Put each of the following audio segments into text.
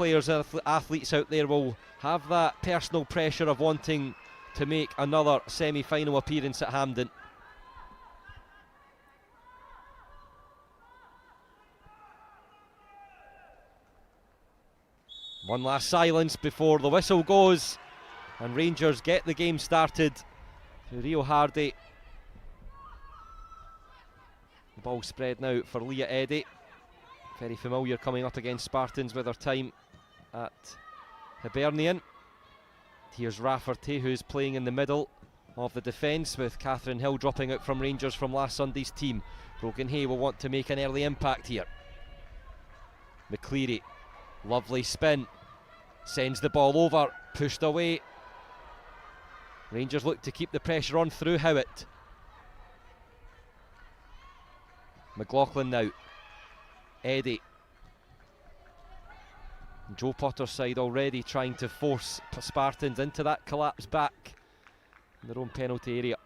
players, athletes out there will have that personal pressure of wanting to make another semi-final appearance at Hampden. One last silence before the whistle goes, and Rangers get the game started through Rio Hardy. The ball spread now for Leah Eddy. Very familiar coming up against Spartans with her time at Hibernian. Here's Rafferty, who's playing in the middle of the defence, with Catherine Hill dropping out from Rangers from last Sunday's team. Brogan Hay will want to make an early impact here. McCleary, lovely spin, sends the ball over, pushed away. Rangers look to keep the pressure on through Howitt. McLaughlin now. Eddie. Joe Potter's side already trying to force Spartans into that collapse back in their own penalty area.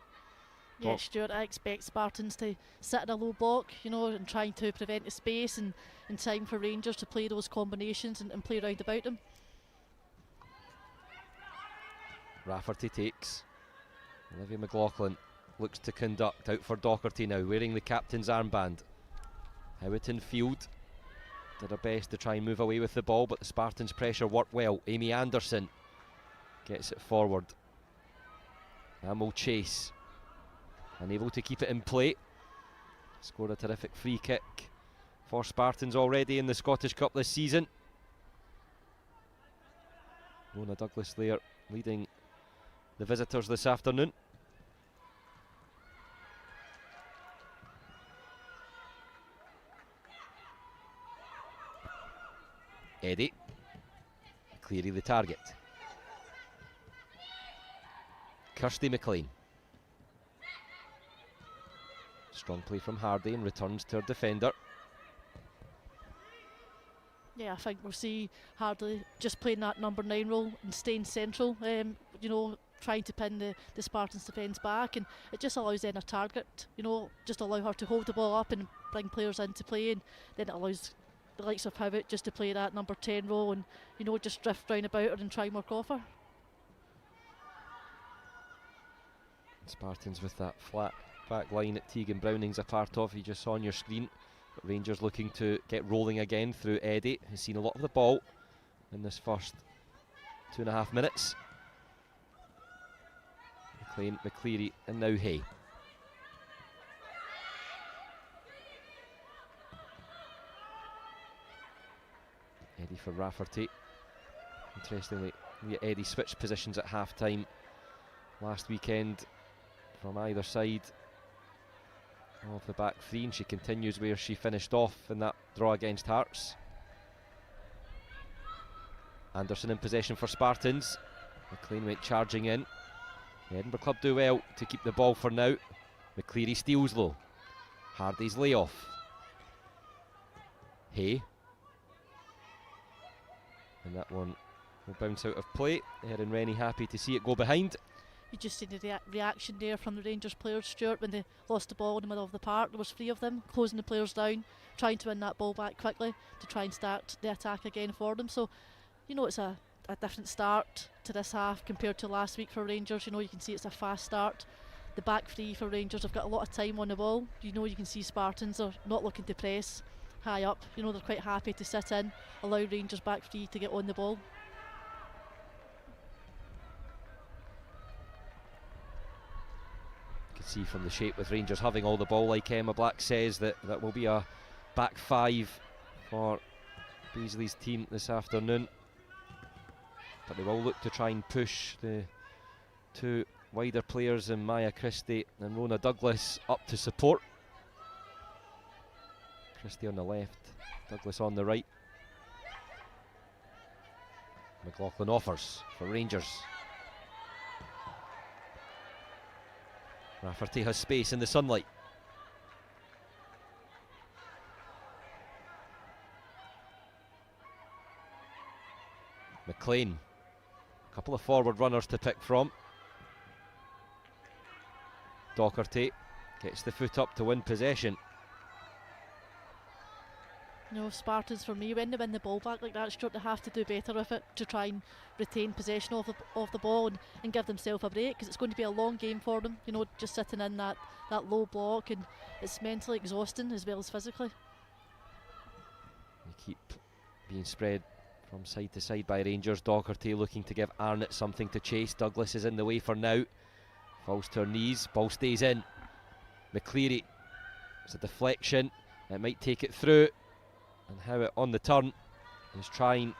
Yeah, Stuart, I expect Spartans to sit in a low block, you know, and trying to prevent the space and time for Rangers to play those combinations and play round about them. Rafferty takes. Olivia McLaughlin looks to conduct, out for Docherty now, wearing the captain's armband. Howitt in field, did her best to try and move away with the ball, but the Spartans' pressure worked well. Amy Anderson gets it forward. Amel Chase, unable to keep it in play. Scored a terrific free kick for Spartans already in the Scottish Cup this season. Rona Douglas there leading the visitors this afternoon. Eddie, Cleary the target. Kirsty McLean. Strong play from Hardy and returns to her defender. Yeah, I think we'll see Hardy just playing that number 9 role and staying central, you know, trying to pin the Spartans' defence back, and it just allows then a target, you know, just allow her to hold the ball up and bring players into play, and then it allows the likes of Howitt just to play that number 10 role and, you know, just drift round about her and try and work off her. Spartans with that flat back line that Tegan Browning's a part of, you just saw on your screen. But Rangers looking to get rolling again through Eddie, who's seen a lot of the ball in this first 2.5 minutes. McLean, McCleary and now Hay. Eddie for Rafferty. Interestingly, Eddie switched positions at half time last weekend from either side of the back three, and she continues where she finished off in that draw against Hearts. Anderson in possession for Spartans. McLean went charging in. The Edinburgh club do well to keep the ball for now. McCleary steals low. Hardy's layoff. Hay. And that one will bounce out of play. Erin Rennie happy to see it go behind. You just see the reaction there from the Rangers players, Stuart, when they lost the ball in the middle of the park. There was 3 of them closing the players down, trying to win that ball back quickly to try and start the attack again for them. So, you know, it's a different start to this half compared to last week for Rangers. You know, you can see it's a fast start. The back three for Rangers have got a lot of time on the ball. You know, you can see Spartans are not looking to press high up. You know, they're quite happy to sit in, allow Rangers back three to get on the ball. You can see from the shape with Rangers having all the ball, like Emma Black says, that will be a back 5 for Beasley's team this afternoon. But they will look to try and push the 2 wider players in Maya Christie and Rona Douglas up to support. Christie on the left, Douglas on the right. McLaughlin offers for Rangers. Rafferty has space in the sunlight. McLean, a couple of forward runners to pick from. Docherty gets the foot up to win possession. You know, Spartans for me, when they win the ball back like that, Stuart, they have to do better with it to try and retain possession of the ball and give themselves a break, because it's going to be a long game for them. You know, just sitting in that low block, and it's mentally exhausting as well as physically. They keep being spread from side to side by Rangers. Docherty looking to give Arnott something to chase. Douglas is in the way for now. Falls to her knees. Ball stays in. McCleary. It's a deflection. It might take it through. And Howitt on the turn is trying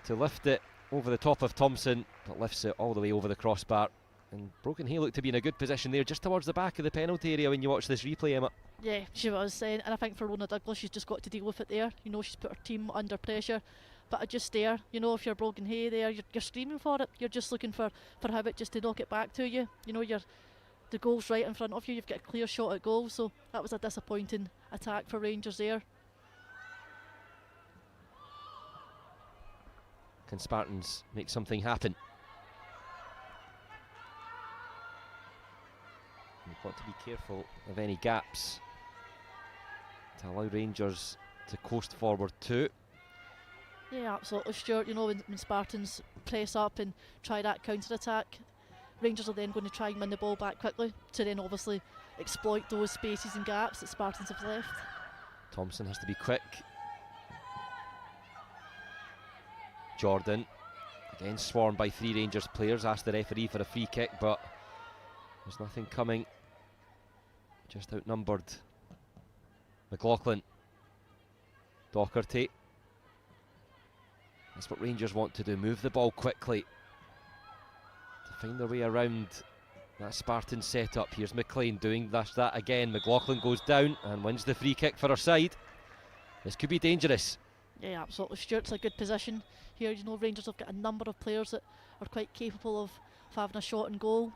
to lift it over the top of Thompson, but lifts it all the way over the crossbar. And Broken Hay looked to be in a good position there, just towards the back of the penalty area when you watch this replay, Emma. Yeah, she was, and I think for Rona Douglas, she's just got to deal with it there. You know, she's put her team under pressure, but just there, you know, if you're Broken Hay there, you're screaming for it. You're just looking for Howitt just to knock it back to you. You know, the goal's right in front of you. You've got a clear shot at goal, so that was a disappointing attack for Rangers there. Can Spartans make something happen? You've got to be careful of any gaps to allow Rangers to coast forward too. Yeah, absolutely, Stuart. You know, when Spartans press up and try that counter-attack, Rangers are then going to try and win the ball back quickly to then obviously exploit those spaces and gaps that Spartans have left. Thompson has to be quick. Jordan, again swarmed by 3 Rangers players, asked the referee for a free kick, but there's nothing coming. Just outnumbered. McLaughlin. Docherty. That's what Rangers want to do, move the ball quickly to find their way around that Spartan setup. Here's McLean doing that again. McLaughlin goes down and wins the free kick for her side. This could be dangerous. Yeah, absolutely, Stuart's a good position here. You know, Rangers have got a number of players that are quite capable of having a shot and goal.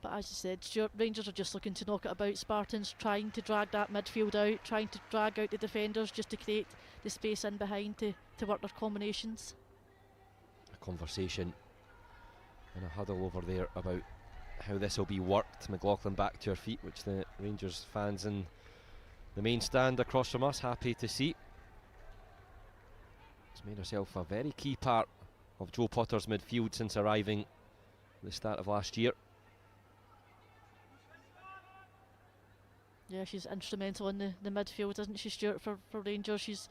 But as you said, Stuart, Rangers are just looking to knock it about. Spartans trying to drag that midfield out, trying to drag out the defenders just to create the space in behind to work their combinations. A conversation in a huddle over there about how this will be worked. McLaughlin back to her feet, which the Rangers fans in the main stand across from us happy to see. She's made herself a very key part of Joe Potter's midfield since arriving at the start of last year. Yeah, she's instrumental in the midfield, isn't she, Stuart, for Rangers? She's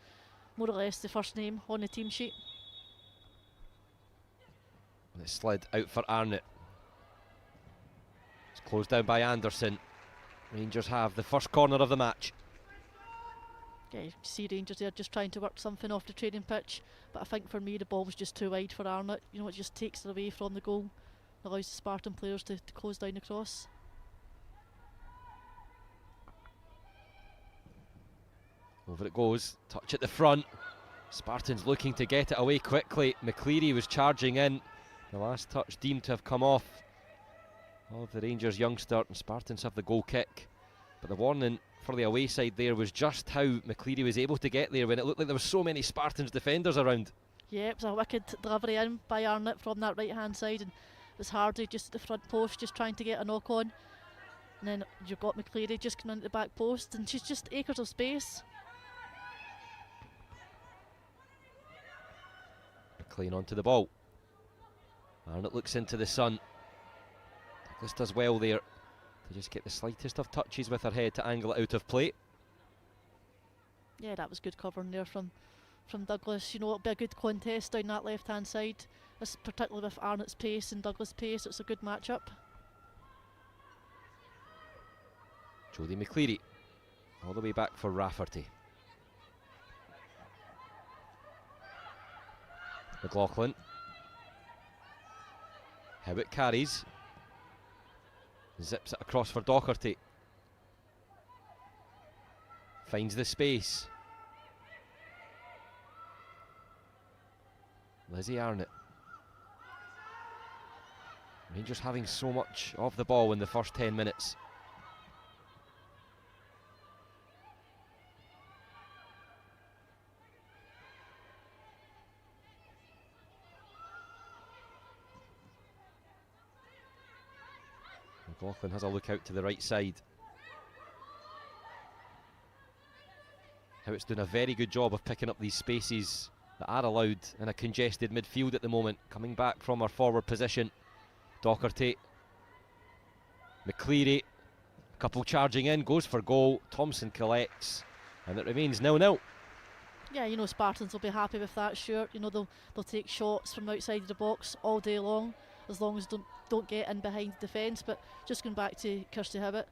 more or less the first name on the team sheet. And it's slid out for Arnott. It's closed down by Anderson. Rangers have the first corner of the match. Yeah, you see Rangers there just trying to work something off the training pitch, but I think for me the ball was just too wide for Arnott. You know, it just takes it away from the goal, allows the Spartan players to close down the cross. Over it goes, touch at the front. Spartans looking to get it away quickly. McCleary was charging in. The last touch deemed to have come off of the Rangers youngster, and Spartans have the goal kick. But the warning for the away side there was just how McCleary was able to get there when it looked like there were so many Spartans defenders around. Yeah, it was a wicked delivery in by Arnott from that right hand side, and it was Hardy just at the front post just trying to get a knock on. And then you've got McCleary just coming into the back post, and she's just acres of space. McLean onto the ball. Arnott looks into the sun. Douglas does well there to just get the slightest of touches with her head to angle it out of play. Yeah, that was good covering there from Douglas. You know, it'll be a good contest down that left hand side, this particularly with Arnott's pace and Douglas' pace. It's a good matchup. Jodie McCleary all the way back for Rafferty. McLaughlin. Howitt carries. Zips it across for Docherty. Finds the space. Lizzie Arnott. Rangers having so much of the ball in the first 10 minutes. McLaughlin has a look out to the right side. Howitt's doing a very good job of picking up these spaces that are allowed in a congested midfield at the moment. Coming back from our forward position. Docherty. McCleary. Couple charging in, goes for goal. Thompson collects, and it remains 0-0. Yeah, you know, Spartans will be happy with that, Stuart. You know, they'll take shots from outside of the box all day long as don't get in behind the defence. But just going back to Kirsty Howitt,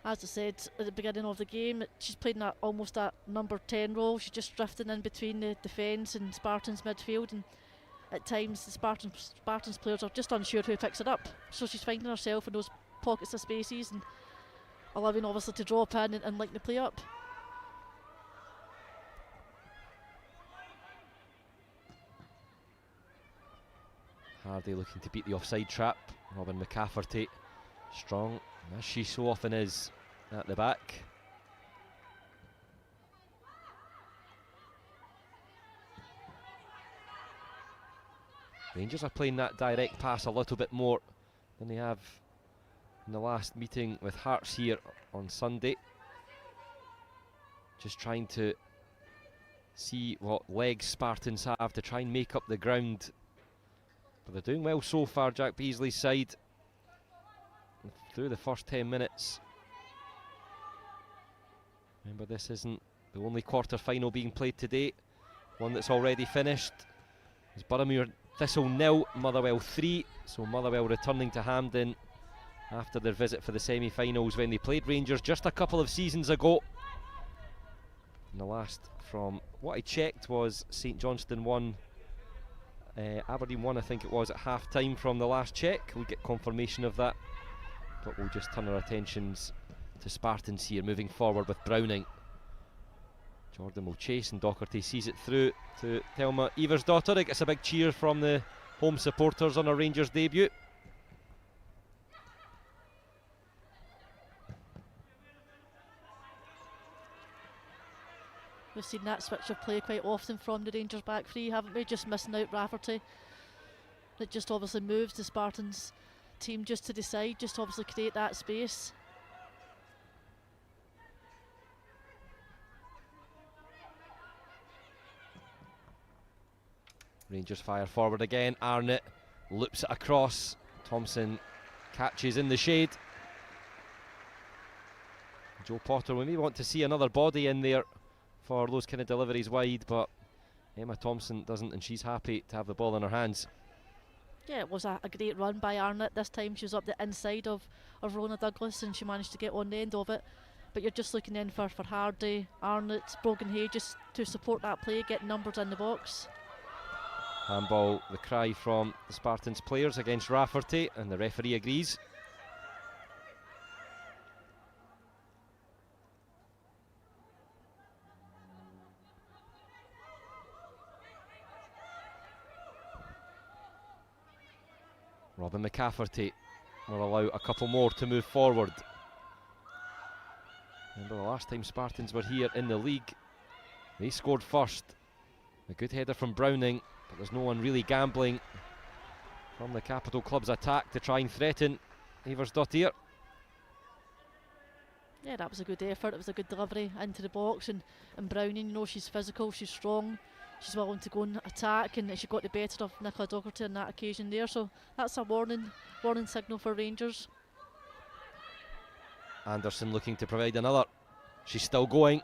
as I said at the beginning of the game, she's playing almost that number 10 role. She's just drifting in between the defence and Spartans midfield, and at times the Spartans players are just unsure who picks it up. So she's finding herself in those pockets of spaces and allowing obviously to drop in and link the play up. Hardy looking to beat the offside trap. Robin McCafferty strong, as she so often is at the back. Rangers are playing that direct pass a little bit more than they have in the last meeting with Hearts here on Sunday. Just trying to see what legs Spartans have to try and make up the ground. But they're doing well so far, Jack Beasley's side. Through the first 10 minutes. Remember, this isn't the only quarter-final being played today. One that's already finished. It's Boroughmuir Thistle 0, Motherwell 3. So Motherwell returning to Hampden after their visit for the semi-finals when they played Rangers just a couple of seasons ago. And the last, from what I checked, was St Johnstone 1, Aberdeen 1, I think it was, at half-time from the last check. We'll get confirmation of that, but we'll just turn our attentions to Spartans here, moving forward with Browning. Jordan will chase and Docherty sees it through to Thelma Eversdottir. It gets a big cheer from the home supporters on a Rangers debut. We've seen that switch of play quite often from the Rangers back three, haven't we? Just missing out Rafferty. It just obviously moves the Spartans team just to the side, just obviously create that space. Rangers fire forward again. Arnott loops it across. Thompson catches in the shade. Joe Potter, we may want to see another body in there for those kind of deliveries wide, but Emma Thompson doesn't, and she's happy to have the ball in her hands. Yeah, it was a great run by Arnott. This time she was up the inside of Rona Douglas and she managed to get on the end of it. But you're just looking in for Hardy, Arnott, Brogan Hay just to support that play, get numbers in the box. Handball, the cry from the Spartans players against Rafferty, and the referee agrees. Robin McCafferty will allow a couple more to move forward. Remember the last time Spartans were here in the league, they scored first. A good header from Browning, but there's no one really gambling from the Capital Club's attack to try and threaten Eversdottir. Yeah, that was a good effort. It was a good delivery into the box, and Browning, you know, she's physical, she's strong, she's willing to go and attack, and she got the better of Nicola Docherty on that occasion there. So that's a warning signal for Rangers. Anderson looking to provide another. She's still going.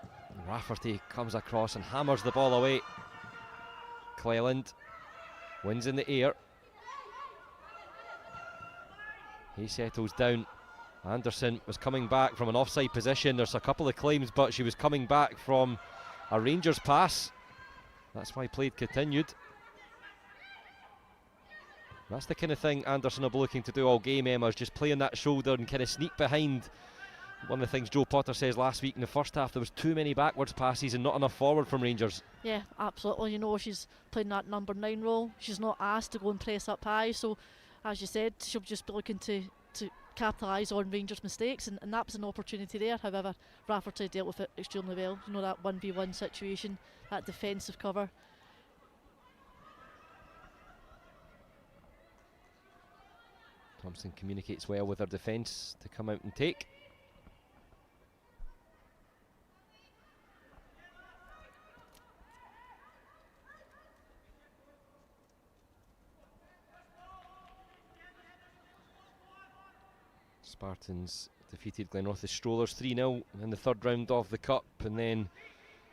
Rafferty comes across and hammers the ball away. Cleland wins in the air. He settles down. Anderson was coming back from an offside position. There's a couple of claims, but she was coming back from a Rangers pass. That's why play continued. That's the kind of thing Anderson will be looking to do all game, Emma, is just playing that shoulder and kind of sneak behind. One of the things Joe Potter says last week in the first half, there was too many backwards passes and not enough forward from Rangers. Yeah, absolutely. You know, she's playing that number 9 role. She's not asked to go and press up high, so as you said, she'll just be looking to capitalise on Rangers' mistakes, and that was an opportunity there. However, Rafferty dealt with it extremely well. You know, that 1v1 situation, that defensive cover. Thompson communicates well with her defence to come out and take. Spartans defeated Glenrothes Strollers 3-0 in the third round of the Cup, and then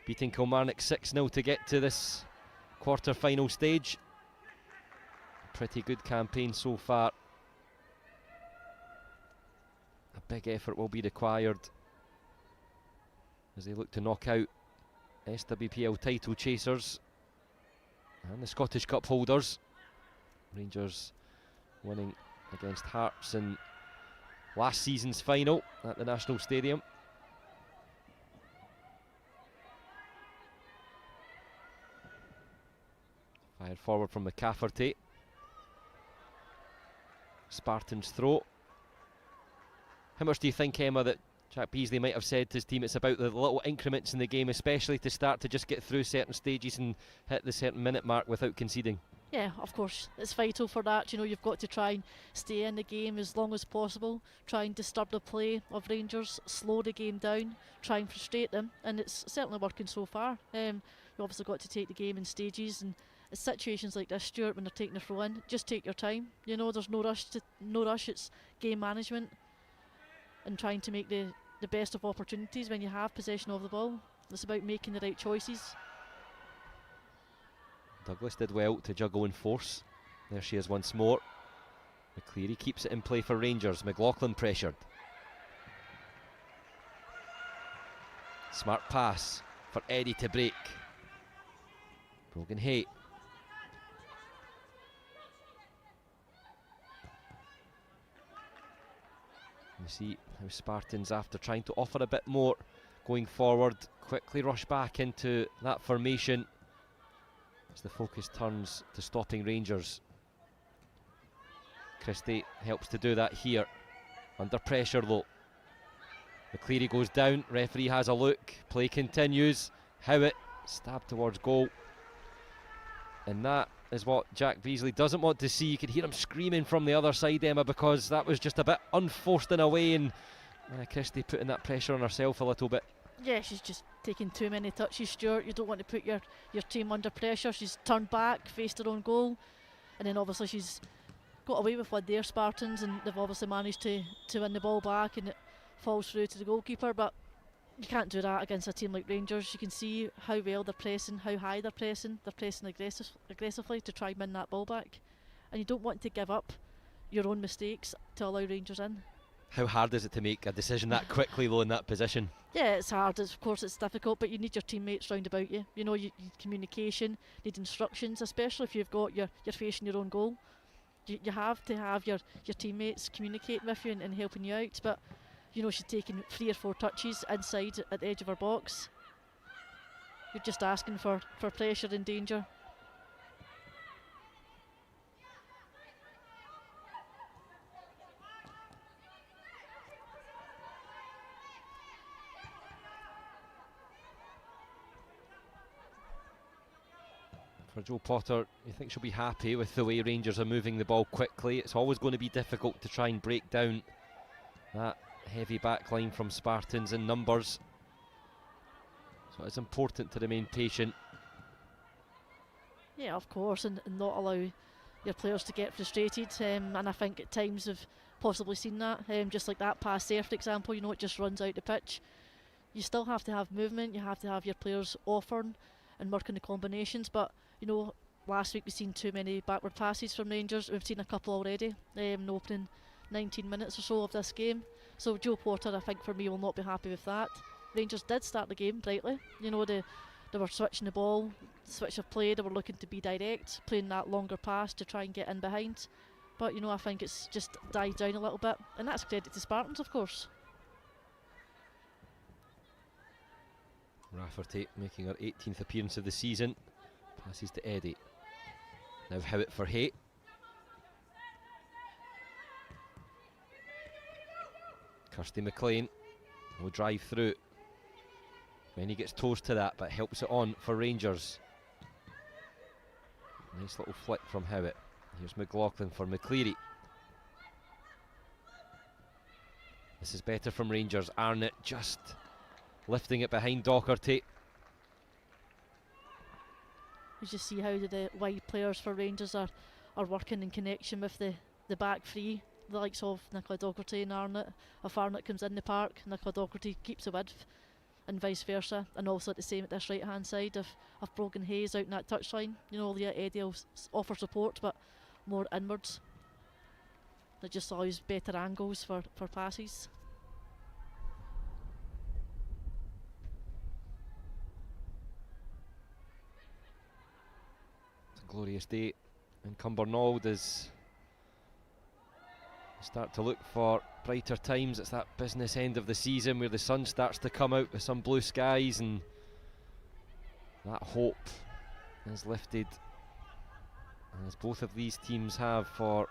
beating Kilmarnock 6-0 to get to this quarter-final stage. Pretty good campaign so far. A big effort will be required as they look to knock out SWPL title chasers and the Scottish Cup holders. Rangers winning against Hearts in last season's final at the National Stadium. Fired forward from McCafferty. Spartans throw. How much do you think, Emma, that Jack Beasley might have said to his team it's about the little increments in the game, especially to start to just get through certain stages and hit the certain minute mark without conceding? Yeah, of course, it's vital for that. You know, you've got to try and stay in the game as long as possible, try and disturb the play of Rangers, slow the game down, try and frustrate them, and it's certainly working so far. You obviously got to take the game in stages, and in situations like this, Stuart, when they're taking the throw in, just take your time. You know, there's no rush. It's game management and trying to make the best of opportunities when you have possession of the ball. It's about making the right choices. Douglas did well to juggle and force. There she is once more. McCleary keeps it in play for Rangers. McLaughlin pressured. Smart pass for Eddie to break. Brogan Hay. You see how Spartans, after trying to offer a bit more going forward, quickly rush back into that formation as the focus turns to stopping Rangers. Christie helps to do that here. Under pressure though. McCleary goes down, referee has a look, play continues. Howitt stabbed towards goal. And that is what Jack Beasley doesn't want to see. You could hear him screaming from the other side, Emma, because that was just a bit unforced in a way, and Christie putting that pressure on herself a little bit. Yeah, she's just taking too many touches, Stuart. You don't want to put your team under pressure. She's turned back, faced her own goal, and then obviously she's got away with one there, Spartans, and they've obviously managed to win the ball back, and it falls through to the goalkeeper. But you can't do that against a team like Rangers. You can see how well they're pressing, how high they're pressing. They're pressing aggressively to try and win that ball back, and you don't want to give up your own mistakes to allow Rangers in. How hard is it to make a decision that quickly though in that position? Yeah, it's hard. Of course, it's difficult, but you need your teammates round about you. You know, you need communication, need instructions, especially if you've got you're facing your own goal. You have to have your teammates communicating with you and helping you out. But you know, she's taking 3 or 4 touches inside at the edge of her box. You're just asking for pressure and danger. For Joe Potter, you think she'll be happy with the way Rangers are moving the ball quickly. It's always going to be difficult to try and break down that heavy back line from Spartans in numbers. So it's important to remain patient. Yeah, of course, and not allow your players to get frustrated. And I think at times have possibly seen that. Just like that pass there, for example, you know, it just runs out the pitch. You still have to have movement. You have to have your players offering and working the combinations. But you know, last week we've seen too many backward passes from Rangers. We've seen a couple already in the opening 19 minutes or so of this game. So Joe Potter, I think for me, will not be happy with that. Rangers did start the game brightly. You know, they were switching the ball, switch of play. They were looking to be direct, playing that longer pass to try and get in behind. But you know, I think it's just died down a little bit, and that's credit to Spartans, of course. Rafferty making her 18th appearance of the season. Passes to Eddie. Now Howitt for Hay. Kirsty McLean will drive through. When he gets toes to that, but helps it on for Rangers. Nice little flick from Howitt. Here's McLaughlin for McCleary. This is better from Rangers. Arnott just lifting it behind Docherty. You just see how the wide players for Rangers are working in connection with the back three. the likes of Nicola Docherty and Arnott. If Arnott comes in the park, Nicola Docherty keeps the width, and vice versa. And also the same at this right hand side. If Brogan Hayes out in that touchline, you know, Eddie will offer support, but more inwards. That just allows better angles for passes. It's a glorious day in Cumbernauld as we start to look for brighter times. It's that business end of the season where the sun starts to come out with some blue skies, and that hope is lifted, as both of these teams have, for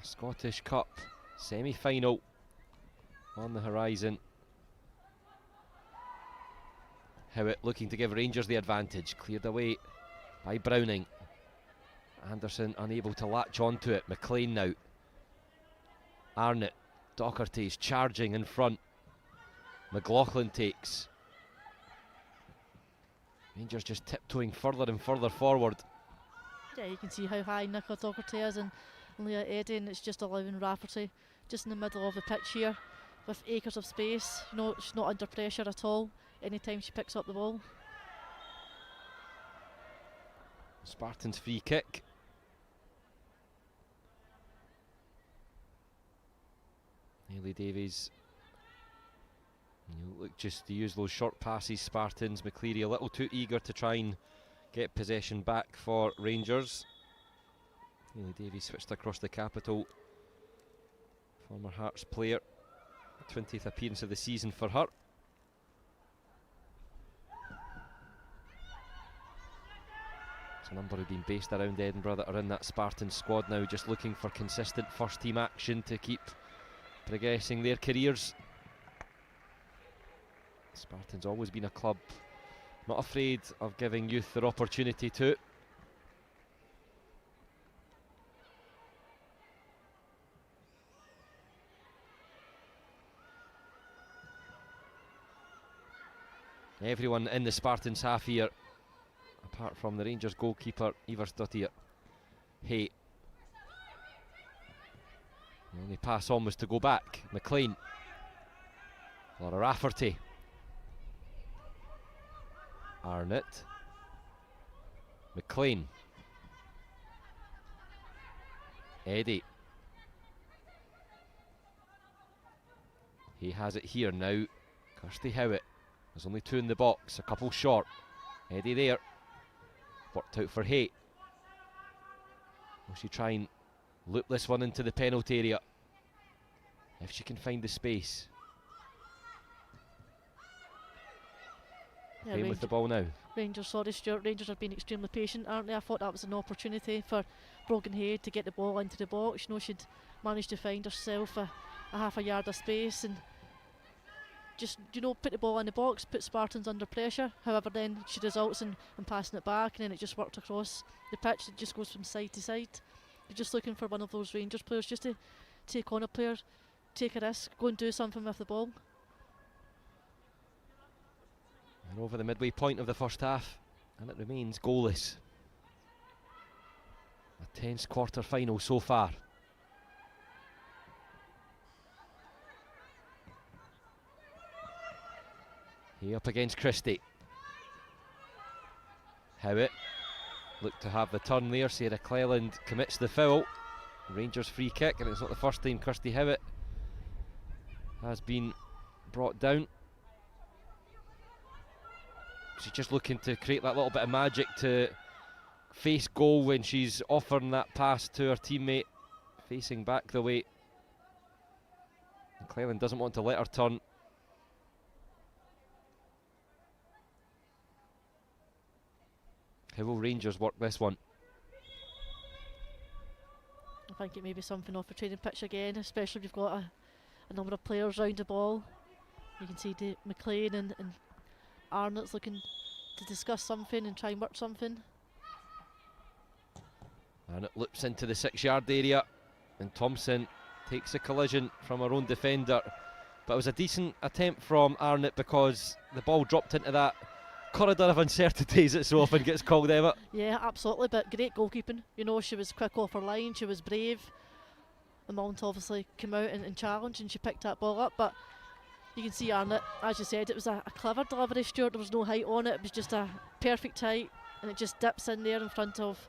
a Scottish Cup semi-final on the horizon. Howitt looking to give Rangers the advantage, cleared away by Browning. Anderson unable to latch onto it. McLean now. Arnott, Docherty's charging in front. McLaughlin takes. Rangers just tiptoeing further and further forward. Yeah, you can see how high Nicola Docherty is and Leah Eddy, and it's just allowing Rafferty just in the middle of the pitch here with acres of space. You know, she's not under pressure at all anytime she picks up the ball. Spartans free kick. Hayley Davies, you look just to use those short passes. Spartans, McCleary a little too eager to try and get possession back for Rangers. Hayley Davies switched across the capital, former Hearts player, 20th appearance of the season for her. It's a number who've been based around Edinburgh that are in that Spartan squad now, just looking for consistent first team action to keep progressing their careers. Spartans always been a club not afraid of giving youth their opportunity too. Everyone in the Spartans half here, apart from the Rangers goalkeeper Iversdottir. Hay. The only pass on was to go back. McLean. Laura Rafferty. Arnott. McLean. Eddie. He has it here now. Kirsty Howitt. There's only two in the box, a couple short. Eddie there. Worked out for Hay. Will she try and loop this one into the penalty area? If she can find the space. Yeah, Playing with the ball now. Rangers, sorry Stuart, Rangers have been extremely patient, aren't they? I thought that was an opportunity for Brogan Hay to get the ball into the box. You know, she'd managed to find herself a half a yard of space and just, you know, put the ball in the box, put Spartans under pressure. However, then she results in passing it back, and then it just worked across the pitch. It just goes from side to side. You're just looking for one of those Rangers players just to take on a player, take a risk, go and do something with the ball. And over the midway point of the first half, and it remains goalless. A tense quarter final so far. He up against Christie. Howitt looked to have the turn there. Sarah Cleland commits the foul. Rangers free kick, and it's not the first time Kirsty Howitt has been brought down. She's just looking to create that little bit of magic to face goal when she's offering that pass to her teammate facing back the way. And Cleland doesn't want to let her turn. How will Rangers work this one? I think it may be something off the training pitch again, especially if you've got a number of players round the ball. You can see McLean and Arnott's looking to discuss something and try and work something. And it loops into the 6-yard area, and Thompson takes a collision from her own defender. But it was a decent attempt from Arnott because the ball dropped into that corridor of uncertainties that so often gets called, Emma. Yeah, absolutely, but great goalkeeping. You know, she was quick off her line, she was brave. the Mount obviously came out and challenged, and she picked that ball up. But you can see Arnott, as you said, it was a clever delivery, Stuart. There was no height on it. It was just a perfect height, and it just dips in there in front of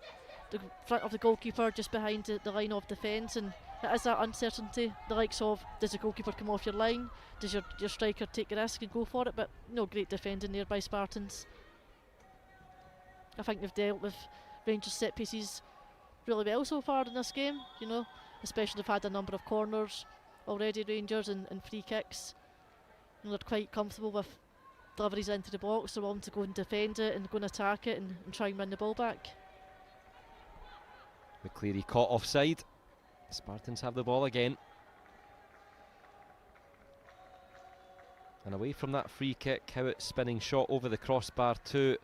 the goalkeeper, just behind the line of defence. And it is that uncertainty, the likes of, does the goalkeeper come off your line? Does your striker take a risk and go for it? But no, great defending there by Spartans. I think they've dealt with Rangers set pieces really well so far in this game, you know, especially they've had a number of corners already, Rangers, and free kicks. You know, they're quite comfortable with deliveries into the box. They're willing to go and defend it and go and attack it and try and win the ball back. McCleary caught offside. Spartans have the ball again. And away from that free kick, Howett spinning shot over the crossbar too.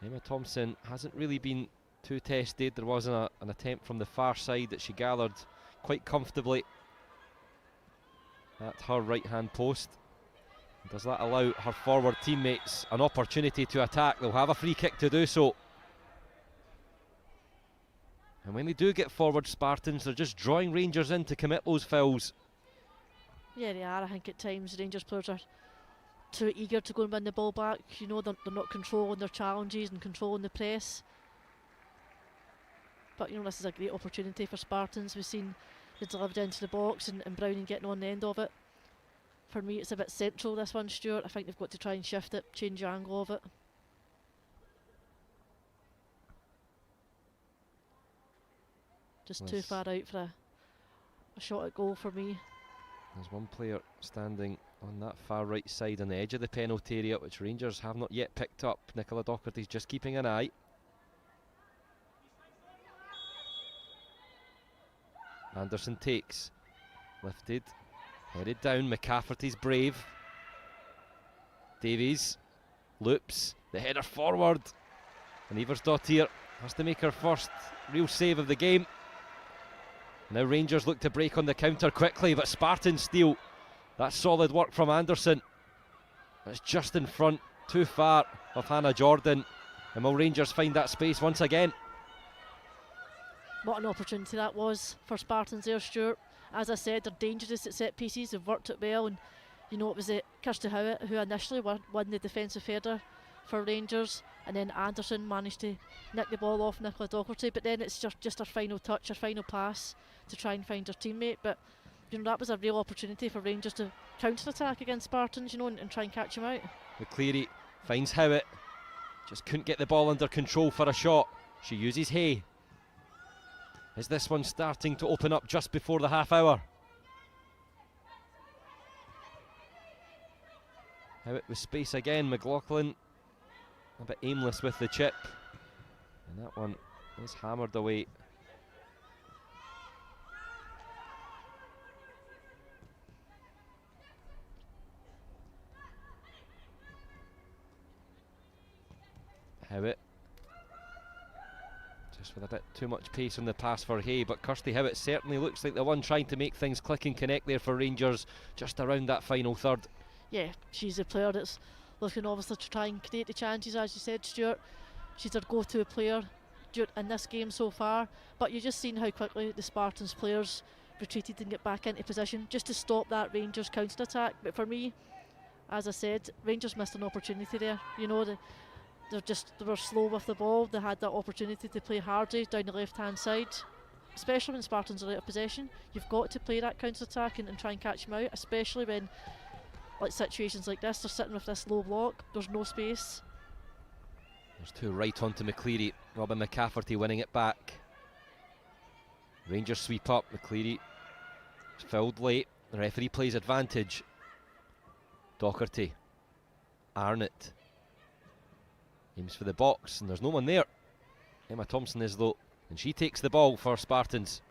Emma Thompson hasn't really been too tested. There was an attempt from the far side that she gathered quite comfortably at her right hand post. Does that allow her forward teammates an opportunity to attack? They'll have a free kick to do so. And when they do get forward, Spartans, they're just drawing Rangers in to commit those fouls. Yeah, they are. I think at times Rangers players are too eager to go and win the ball back. You know, they're not controlling their challenges and controlling the press. But you know, this is a great opportunity for Spartans. We've seen the delivery into the box and Browning getting on the end of it. For me, it's a bit central, this one, Stuart. I think they've got to try and shift it, change the angle of it. Just too far out for a shot at goal for me. There's one player standing on that far right side on the edge of the penalty area, which Rangers have not yet picked up. Nicola Docherty's just keeping an eye. Anderson takes, lifted, headed down. McCafferty's brave. Davies loops, the header forward, and Eversdottir has to make her first real save of the game. Now Rangers look to break on the counter quickly, but Spartans steal. That's solid work from Anderson. It's just in front, too far of Hannah Jordan. And will Rangers find that space once again? What an opportunity that was for Spartans there, Stuart. As I said, they're dangerous at set pieces. They've worked it well, and you know, it was Kirsty Howett who initially won the defensive header for Rangers, and then Anderson managed to nick the ball off Nicola Docherty. But then it's just her final touch, her final pass to try and find her teammate. But you know, that was a real opportunity for Rangers to counter-attack against Spartans, you know, and try and catch him out. McCleary finds Howett, just couldn't get the ball under control for a shot. She uses Hay. Is this one starting to open up just before the half hour? Howett with space again. McLaughlin a bit aimless with the chip, and that one is hammered away. Howett just with a bit too much pace on the pass for Hay, but Kirsty Howett certainly looks like the one trying to make things click and connect there for Rangers just around that final third. Yeah, she's a player that's looking obviously to try and create the chances, as you said, Stuart. She's their go-to player in this game so far, but you've just seen how quickly the Spartans players retreated and get back into position just to stop that Rangers counter-attack. But for me, as I said, Rangers missed an opportunity there. You know, they were slow with the ball. They had that opportunity to play Hardy down the left-hand side, especially when Spartans are out of possession. You've got to play that counter-attack and try and catch them out, especially when, like situations like this, they're sitting with this low block. There's no space. There's two right onto McCleary. Robin McCafferty winning it back. Rangers sweep up. McCleary filled late. The referee plays advantage. Docherty. Arnott aims for the box, and there's no one there. Emma Thompson is though, and she takes the ball for Spartans.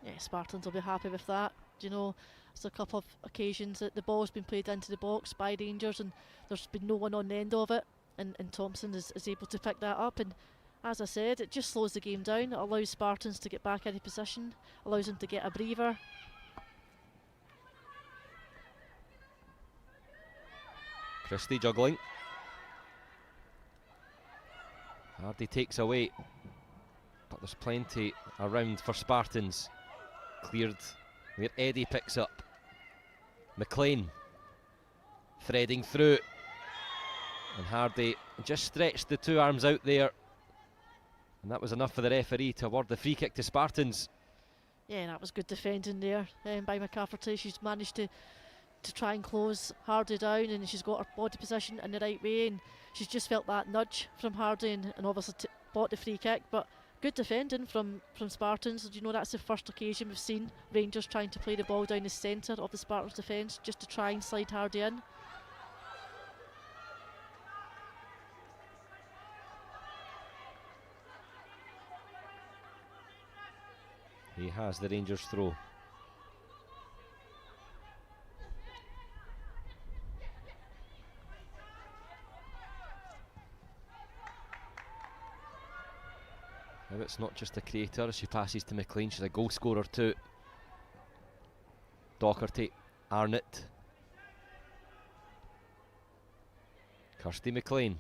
Yeah, Spartans will be happy with that. You know, there's a couple of occasions that the ball's been played into the box by Rangers and there's been no one on the end of it, and Thompson is able to pick that up, and as I said, it just slows the game down. It allows Spartans to get back into position, allows them to get a breather. Christie juggling. Hardy takes away, but there's plenty around for Spartans. cleared where Eddie picks up. McLean threading through, and Hardy just stretched the two arms out there, and that was enough for the referee to award the free kick to Spartans. Yeah, that was good defending there by McCafferty. She's managed to try and close Hardy down, and she's got her body position in the right way, and she's just felt that nudge from Hardy, and obviously bought the free kick. But good defending from Spartans. You know, that's the first occasion we've seen Rangers trying to play the ball down the centre of the Spartans defence just to try and slide Hardy in. He has the Rangers throw. Now it's not just a creator as she passes to McLean, she's a goal scorer too. Docherty, Arnott, Kirsty McLean.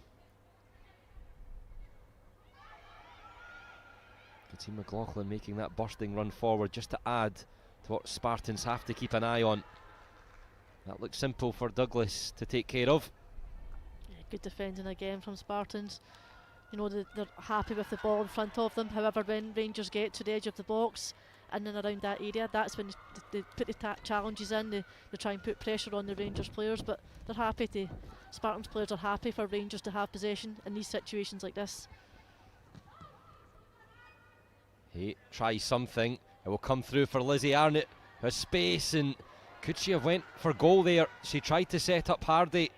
Could see McLaughlin making that bursting run forward just to add to what Spartans have to keep an eye on. That looks simple for Douglas to take care of. Yeah, good defending again from Spartans. You know, they're happy with the ball in front of them. However, when Rangers get to the edge of the box in and around that area, that's when they put the challenges in. They try and put pressure on the Rangers players, but they're happy to. Spartans players are happy for Rangers to have possession in these situations like this. He tries something. It will come through for Lizzie Arnott. Has space, and could she have went for goal there? She tried to set up Hardy.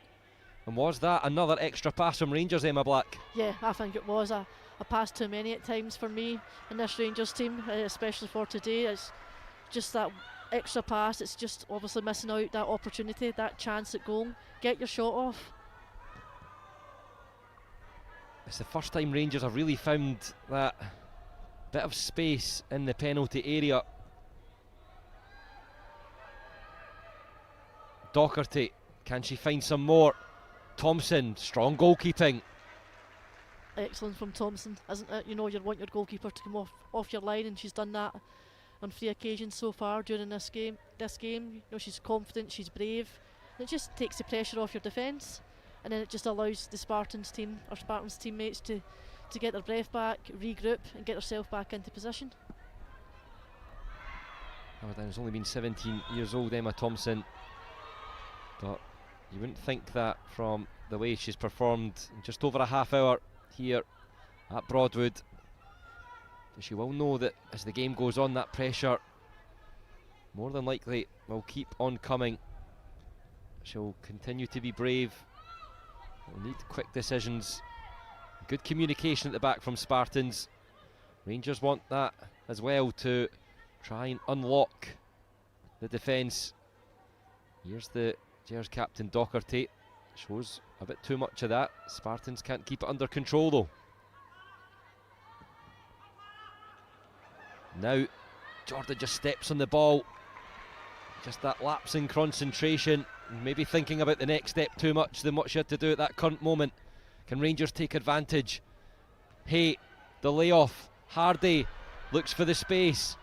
And was that another extra pass from Rangers, Emma Black? Yeah, I think it was a pass too many at times for me in this Rangers team, especially for today. It's just that extra pass. It's just obviously missing out that opportunity, that chance at goal. Get your shot off. It's the first time Rangers have really found that bit of space in the penalty area. Docherty, can she find some more? Thompson, strong goalkeeping. Excellent from Thompson, isn't it? You know, you want your goalkeeper to come off your line, and she's done that on 3 occasions so far during this game. You know, she's confident, she's brave. And it just takes the pressure off your defence, and then it just allows the Spartans teammates to get their breath back, regroup, and get herself back into position. Has only been 17 years old, Emma Thompson, but you wouldn't think that from the way she's performed in just over a half hour here at Broadwood. But she will know that as the game goes on, that pressure more than likely will keep on coming. She'll continue to be brave. We'll need quick decisions. Good communication at the back from Spartans. Rangers want that as well to try and unlock the defence. Here's the Gers captain Docherty. Shows a bit too much of that. Spartans can't keep it under control though. Now Jordan just steps on the ball. Just that lapse in concentration. Maybe thinking about the next step too much than what she had to do at that current moment. Can Rangers take advantage? Hey, the layoff. Hardy looks for the space.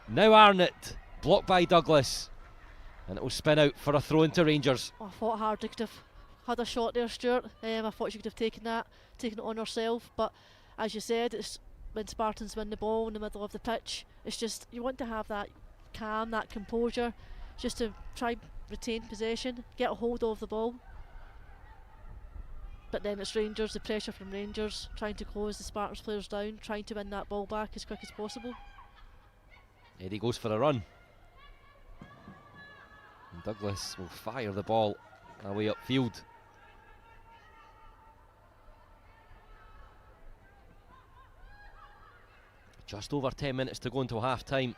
Now Arnott, blocked by Douglas. And it will spin out for a throw into Rangers. I thought Hardy could have had a shot there, Stuart. I thought she could have taken it on herself. But as you said, it's when Spartans win the ball in the middle of the pitch, it's just, you want to have that calm, that composure, just to try and retain possession, get a hold of the ball. But then it's Rangers, the pressure from Rangers, trying to close the Spartans players down, trying to win that ball back as quick as possible. Eddie goes for a run. And Douglas will fire the ball away upfield. Just over 10 minutes to go until half time.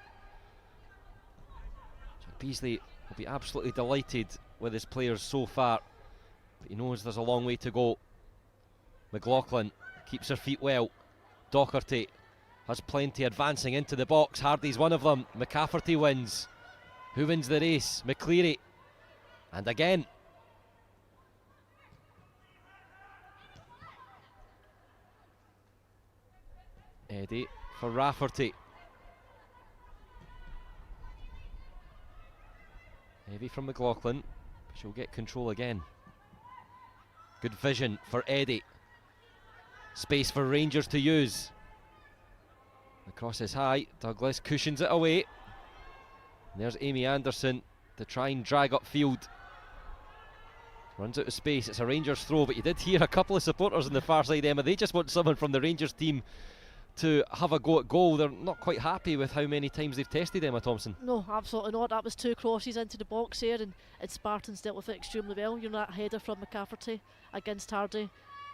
Jack Beasley will be absolutely delighted with his players so far, but he knows there's a long way to go. McLaughlin keeps her feet well. Docherty has plenty advancing into the box. Hardy's one of them. McCafferty wins. Who wins the race? McCleary. And again. Eddie for Rafferty. Heavy from McLaughlin, but she'll get control again. Good vision for Eddie. Space for Rangers to use. The cross is high, Douglas cushions it away. And there's Amy Anderson to try and drag upfield. Runs out of space, it's a Rangers throw, but you did hear a couple of supporters on the far side, Emma. They just want someone from the Rangers team to have a go at goal. They're not quite happy with how many times they've tested Emma Thompson. No, absolutely not. That was 2 crosses into the box there, and Spartans dealt with it extremely well. You know, that header from McCafferty against Hardy,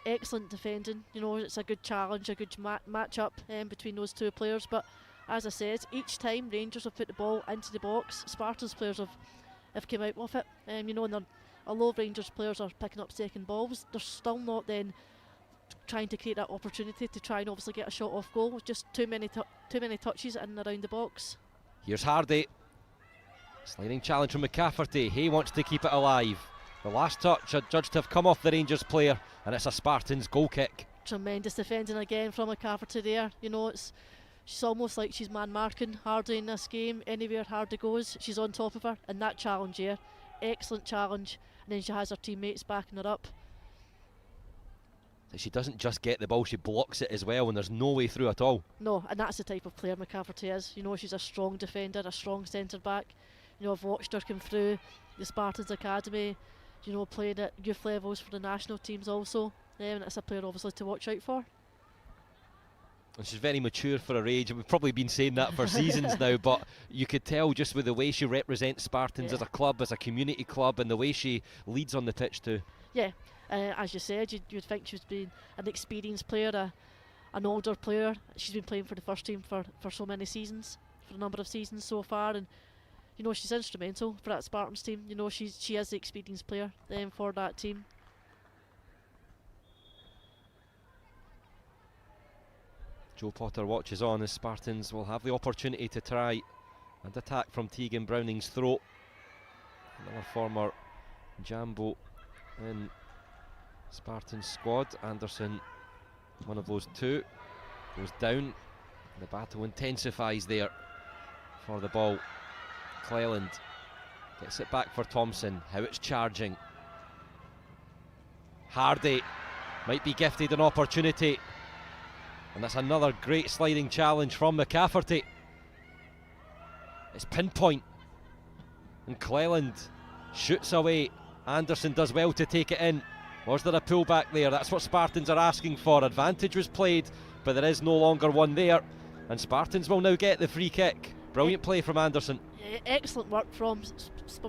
excellent defending. You know, it's a good challenge, a good match up between those 2 players. But as I said, each time Rangers have put the ball into the box, Spartans players have come out with it. You know, and although Rangers players are picking up second balls, they're still not then trying to create that opportunity to try and obviously get a shot off goal. Just too many touches in and around the box. Here's Hardy. Sliding challenge from McCafferty. Hay wants to keep it alive. The last touch judged to have come off the Rangers player, and it's a Spartans goal kick. Tremendous defending again from McCafferty there. You know, she's almost like she's man marking Hardy in this game. Anywhere Hardy goes, she's on top of her. And that challenge here, excellent challenge. And then she has her teammates backing her up. She doesn't just get the ball, she blocks it as well, and there's no way through at all. No, and that's the type of player McCafferty is. You know, she's a strong defender, a strong centre back. You know, I've watched her come through the Spartans Academy, you know, playing at youth levels for the national teams also. And it's a player obviously to watch out for. And she's very mature for her age, and we've probably been saying that for seasons now, but you could tell just with the way she represents Spartans as a club, as a community club, and the way she leads on the pitch too. Yeah. As you said, you'd think she's been an experienced player, an older player. She's been playing for the first team for so many seasons, for a number of seasons so far, and you know, she's instrumental for that Spartans team. You know, she is the experienced player for that team. Joe Potter watches on as Spartans will have the opportunity to try and attack from Tegan Browning's throat. Another former Jambo in Spartans squad. Anderson, one of those 2, goes down. The battle intensifies there for the ball. Cleland gets it back for Thompson. How it's charging. Hardy might be gifted an opportunity, and that's another great sliding challenge from McCafferty. It's pinpoint, and Cleland shoots away. Anderson does well to take it in. Was there a pullback there? That's what Spartans are asking for. Advantage was played, but there is no longer one there, and Spartans will now get the free kick. Brilliant play from Anderson. Excellent work from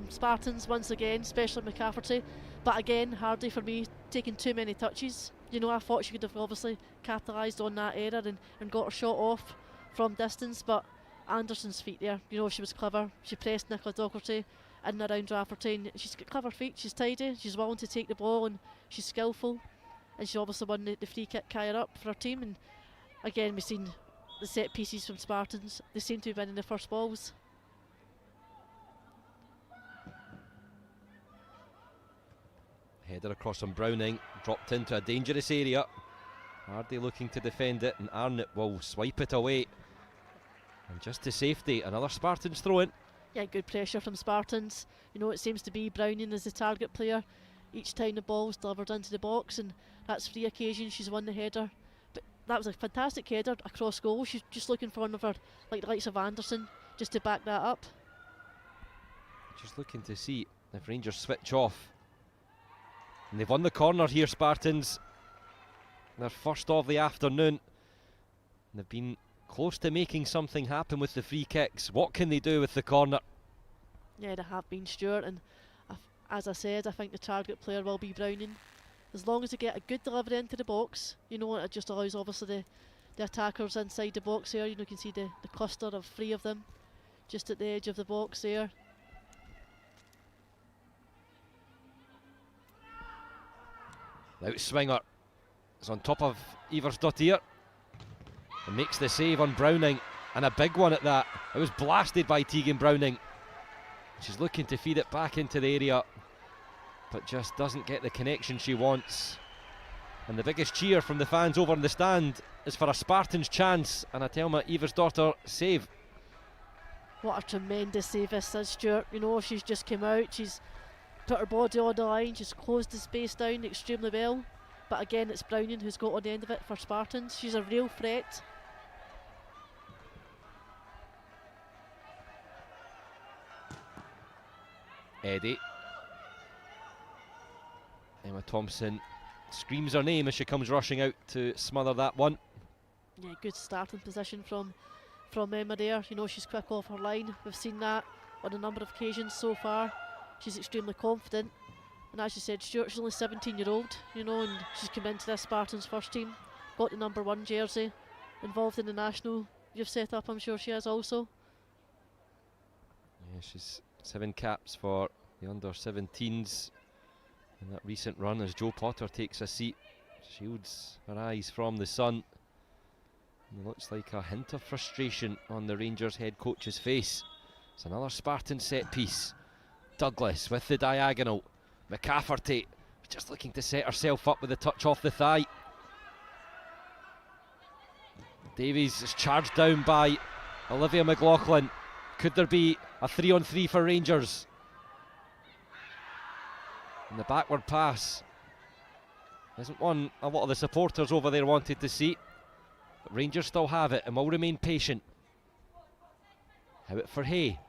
Spartans once again, especially McCafferty. But again, Hardy for me taking too many touches. You know, I thought she could have obviously capitalised on that error and got her shot off from distance, but Anderson's feet there, you know, she was clever. She pressed Nicola Docherty in and around Rafferty, and she's got clever feet, she's tidy, she's willing to take the ball, and she's skillful, and she obviously won the free kick higher up for her team. And again, we've seen the set pieces from Spartans, they seem to be winning the first balls. Header across from Browning, dropped into a dangerous area. Hardy looking to defend it, and Arnott will swipe it away. And just to safety, another Spartans throw in. Yeah, good pressure from Spartans. You know, it seems to be Browning as the target player each time the ball's delivered into the box, and that's 3 occasions she's won the header. But that was a fantastic header across goal. She's just looking for one of her, like the likes of Anderson, just to back that up. Just looking to see if Rangers switch off. And they've won the corner here, Spartans. Their first of the afternoon. And they've been close to making something happen with the free kicks. What can they do with the corner? Yeah, they have been, Stuart, and as I said, I think the target player will be Browning. As long as they get a good delivery into the box, you know, it just allows obviously the attackers inside the box here. You know, you can see the cluster of 3 of them just at the edge of the box there. The outswinger is on top of Iversdottir and makes the save on Browning, and a big one at that. It was blasted by Tegan Browning. She's looking to feed it back into the area, but just doesn't get the connection she wants. And the biggest cheer from the fans over in the stand is for a Spartans chance, and a Thelma Iversdottir save. What a tremendous save this is, Stuart. You know, she's just come out, she's put her body on the line, she's closed the space down extremely well. But again, it's Browning who's got on the end of it for Spartans. She's a real threat. Eddie. Emma Thompson screams her name as she comes rushing out to smother that one. Yeah, good starting position from Emma there. You know, she's quick off her line. We've seen that on a number of occasions so far. She's extremely confident. And as you said, Stuart, she's only 17-year-old, you know, and she's come into this Spartans first team, got the number 1 jersey, involved in the national you've set up, I'm sure she is also. Yeah, she's 7 caps for the under-17s in that recent run as Jo Potter takes a seat, shields her eyes from the sun. And it looks like a hint of frustration on the Rangers head coach's face. It's another Spartan set piece. Douglas with the diagonal. McCafferty just looking to set herself up with a touch off the thigh. Davies is charged down by Olivia McLaughlin. Could there be a 3-on-3 for Rangers? And the backward pass isn't one a lot of the supporters over there wanted to see. But Rangers still have it and will remain patient. Howitt for Hay.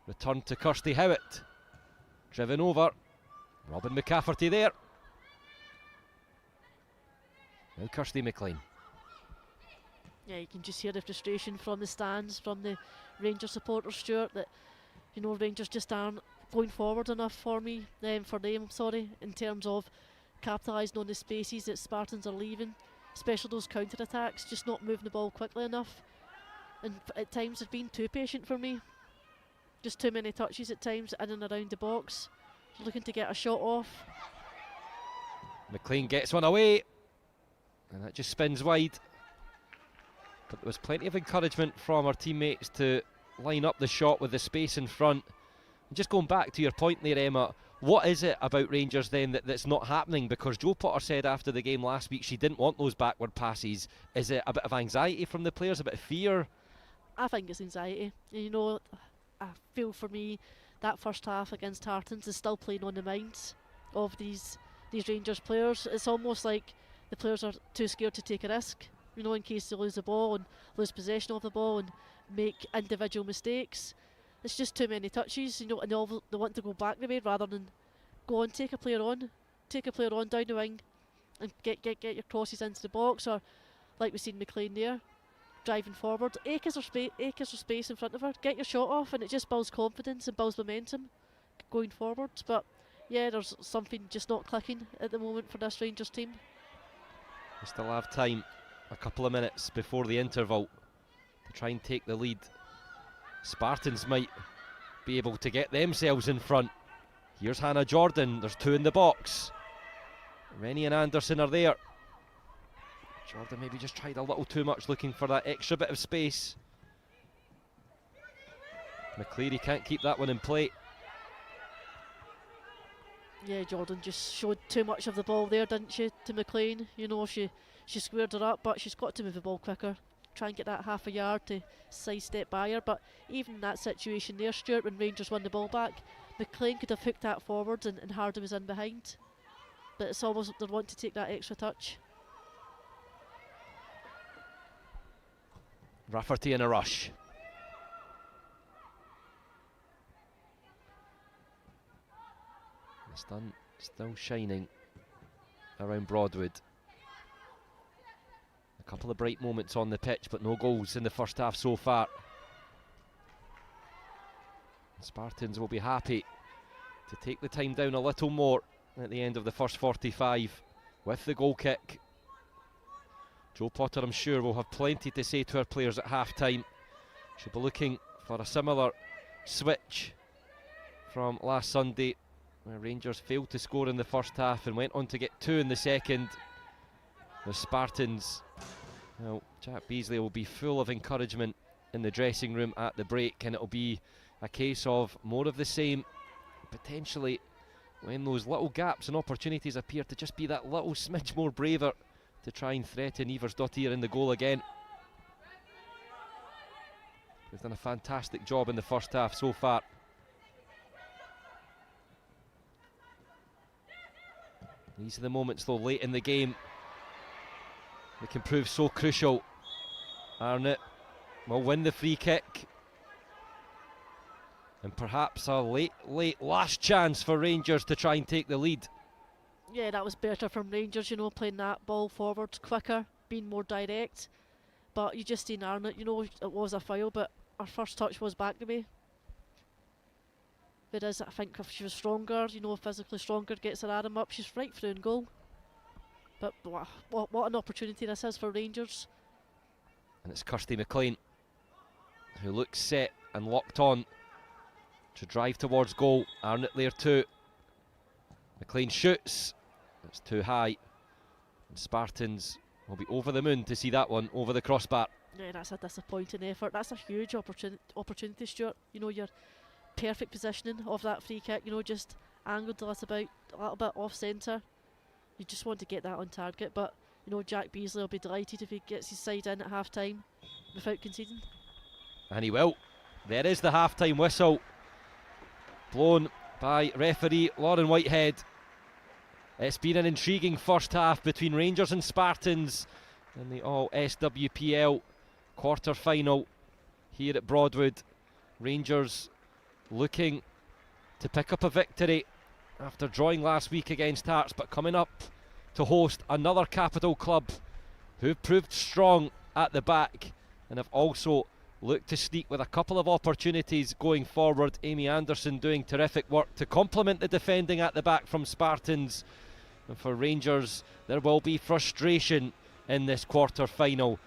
Return to Kirsty Howitt. Driven over. Robin McCafferty there. Now Kirsty McLean. Yeah, you can just hear the frustration from the stands, from the Rangers supporters, Stuart, that, you know, Rangers just aren't going forward enough for them, in terms of capitalising on the spaces that Spartans are leaving, especially those counter-attacks, just not moving the ball quickly enough. And at times they've been too patient for me. Just too many touches at times in and around the box. Looking to get a shot off. McLean gets one away, and that just spins wide. But there was plenty of encouragement from our teammates to line up the shot with the space in front. And just going back to your point there, Emma, what is it about Rangers then that's not happening? Because Jo Potter said after the game last week she didn't want those backward passes. Is it a bit of anxiety from the players, a bit of fear? I think it's anxiety. You know, I feel for me that first half against Tartans is still playing on the minds of these Rangers players. It's almost like the players are too scared to take a risk, you know, in case they lose the ball and lose possession of the ball and make individual mistakes. It's just too many touches, you know, and they want to go back the way rather than go and take a player on down the wing and get your crosses into the box, or like we've seen McLean there, driving forward, acres of space in front of her, get your shot off, and it just builds confidence and builds momentum going forward. But yeah, there's something just not clicking at the moment for this Rangers team. We still have time, a couple of minutes before the interval, to try and take the lead. Spartans might be able to get themselves in front. Here's Hannah Jordan, there's 2 in the box. Rennie and Anderson are there. Jordan maybe just tried a little too much, looking for that extra bit of space. McCleary can't keep that one in play. Yeah, Jordan just showed too much of the ball there, didn't she, to McLean? You know, she squared her up, but she's got to move the ball quicker. Try and get that half a yard to sidestep by her. But even in that situation there, Stuart, when Rangers won the ball back, McLean could have hooked that forward and Harden was in behind. But it's almost they want to take that extra touch. Rafferty in a rush. The sun still shining around Broadwood. A couple of bright moments on the pitch, but no goals in the first half so far. Spartans will be happy to take the time down a little more at the end of the first 45 with the goal kick. Jo Potter, I'm sure, will have plenty to say to her players at half-time. She'll be looking for a similar switch from last Sunday, where Rangers failed to score in the first half and went on to get 2 in the second. The Spartans, well, Jack Beasley will be full of encouragement in the dressing room at the break, and it'll be a case of more of the same, potentially when those little gaps and opportunities appear, to just be that little smidge more braver to try and threaten Eversdottir in the goal again. They've done a fantastic job in the first half so far. These are the moments though late in the game that can prove so crucial. Arnott will win the free kick. And perhaps a late last chance for Rangers to try and take the lead. Yeah, that was better from Rangers, you know, playing that ball forward quicker, being more direct. But you just seen Arnott, you know, it was a foul, but our first touch was back the way. Whereas I think if she was stronger, you know, physically stronger, gets her arm up, she's right through in goal. But what an opportunity this is for Rangers. And it's Kirsty McLean who looks set and locked on to drive towards goal. Arnott there too. McLean shoots. It's too high. And Spartans will be over the moon to see that one over the crossbar. Yeah, that's a disappointing effort. That's a huge opportunity, Stuart. You know, your perfect positioning of that free kick, you know, just angled a little bit off centre. You just want to get that on target, but you know, Jack Beasley will be delighted if he gets his side in at half time without conceding. And he will. There is the half time whistle blown by referee Lauren Whitehead. It's been an intriguing first half between Rangers and Spartans in the All SWPL quarter final here at Broadwood. Rangers looking to pick up a victory after drawing last week against Hearts, but coming up to host another capital club who've proved strong at the back and have also looked to sneak with a couple of opportunities going forward. Amy Anderson doing terrific work to complement the defending at the back from Spartans. And for Rangers, there will be frustration in this quarter final.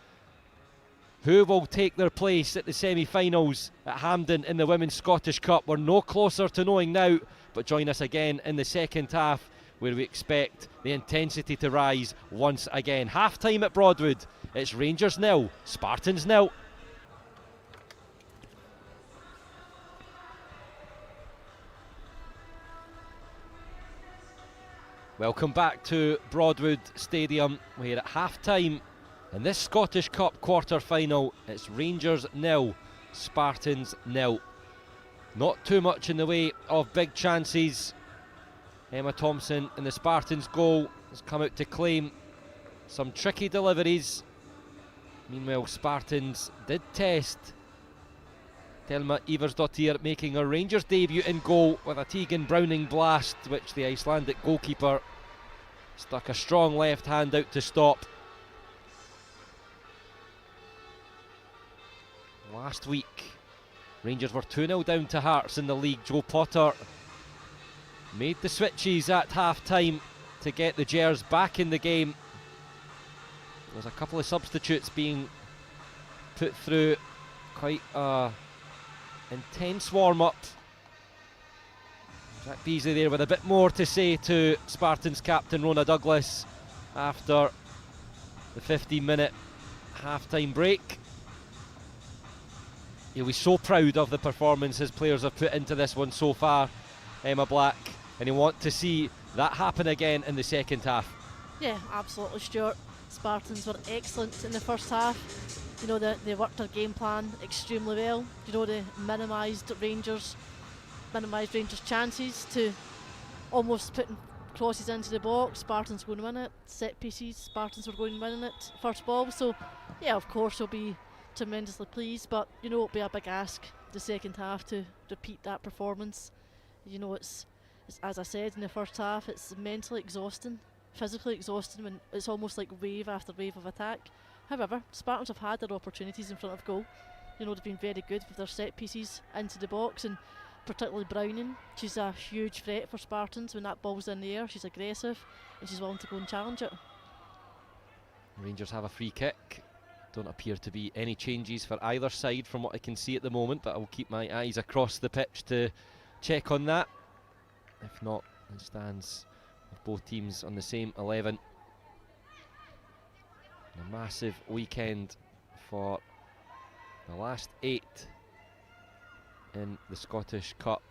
Who will take their place at the semi-finals at Hampden in the Women's Scottish Cup? We're no closer to knowing now, but join us again in the second half where we expect the intensity to rise once again. Half time at Broadwood, it's Rangers 0, Spartans 0. Welcome back to Broadwood Stadium. We're at half time in this Scottish Cup quarter final. It's Rangers 0, Spartans 0. Not too much in the way of big chances. Emma Thompson in the Spartans goal has come out to claim some tricky deliveries. Meanwhile, Spartans did test Thelma Iversdottir making her Rangers debut in goal with a Tegan Browning blast, which the Icelandic goalkeeper stuck a strong left hand out to stop. Last week, Rangers were 2-0 down to Hearts in the league. Joe Potter made the switches at half-time to get the Gers back in the game. There's a couple of substitutes being put through. Quite a intense warm-up. Jack Beasley there with a bit more to say to Spartans captain Rona Douglas after the 15-minute half-time break. He'll be so proud of the performance his players have put into this one so far, Emma Black, and he'll want to see that happen again in the second half. Yeah, absolutely, Stuart. Spartans were excellent in the first half. You know, they worked their game plan extremely well. You know, they minimised Rangers' chances to almost putting crosses into the box. Spartans going to win it. Set pieces, Spartans were going to win it. First ball. So, yeah, of course, they'll be tremendously pleased. But, you know, it'll be a big ask the second half to repeat that performance. You know, it's as I said in the first half, it's mentally exhausting, physically exhausting when it's almost like wave after wave of attack. However, Spartans have had their opportunities in front of goal. You know, they've been very good with their set pieces into the box, and particularly Browning. She's a huge threat for Spartans when that ball's in the air. She's aggressive and she's willing to go and challenge it. Rangers have a free kick. Don't appear to be any changes for either side from what I can see at the moment, but I'll keep my eyes across the pitch to check on that. If not, it stands with both teams on the same 11. A massive weekend for the last 8 in the Scottish Cup.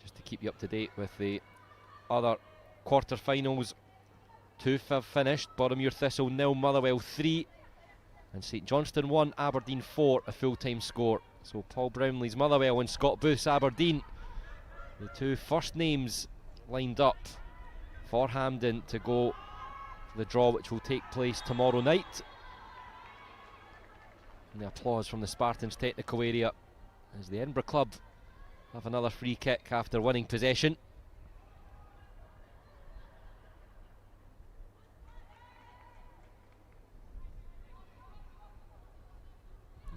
Just to keep you up to date with the other quarter-finals 2 have finished. Boroughmuir Thistle 0, Motherwell 3. And St Johnstone 1, Aberdeen 4, a full-time score. So Paul Brownlee's Motherwell and Scott Booth's Aberdeen, the 2 first names lined up for Hampden to go for the draw, which will take place tomorrow night. And the applause from the Spartans technical area as the Edinburgh club have another free kick after winning possession.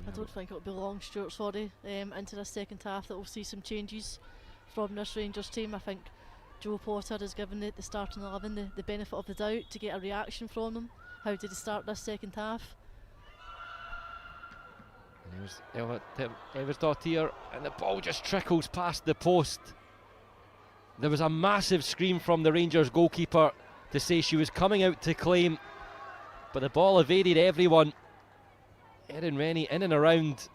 I don't think it'll be long, Stuart, sorry, into the second half that we'll see some changes from this Rangers team. I think Joe Potter has given the starting 11 the benefit of the doubt to get a reaction from them. How did he start this second half? There's Eversdottir, and the ball just trickles past the post. There was a massive scream from the Rangers goalkeeper to say she was coming out to claim, but the ball evaded everyone. Erin Rennie in and around.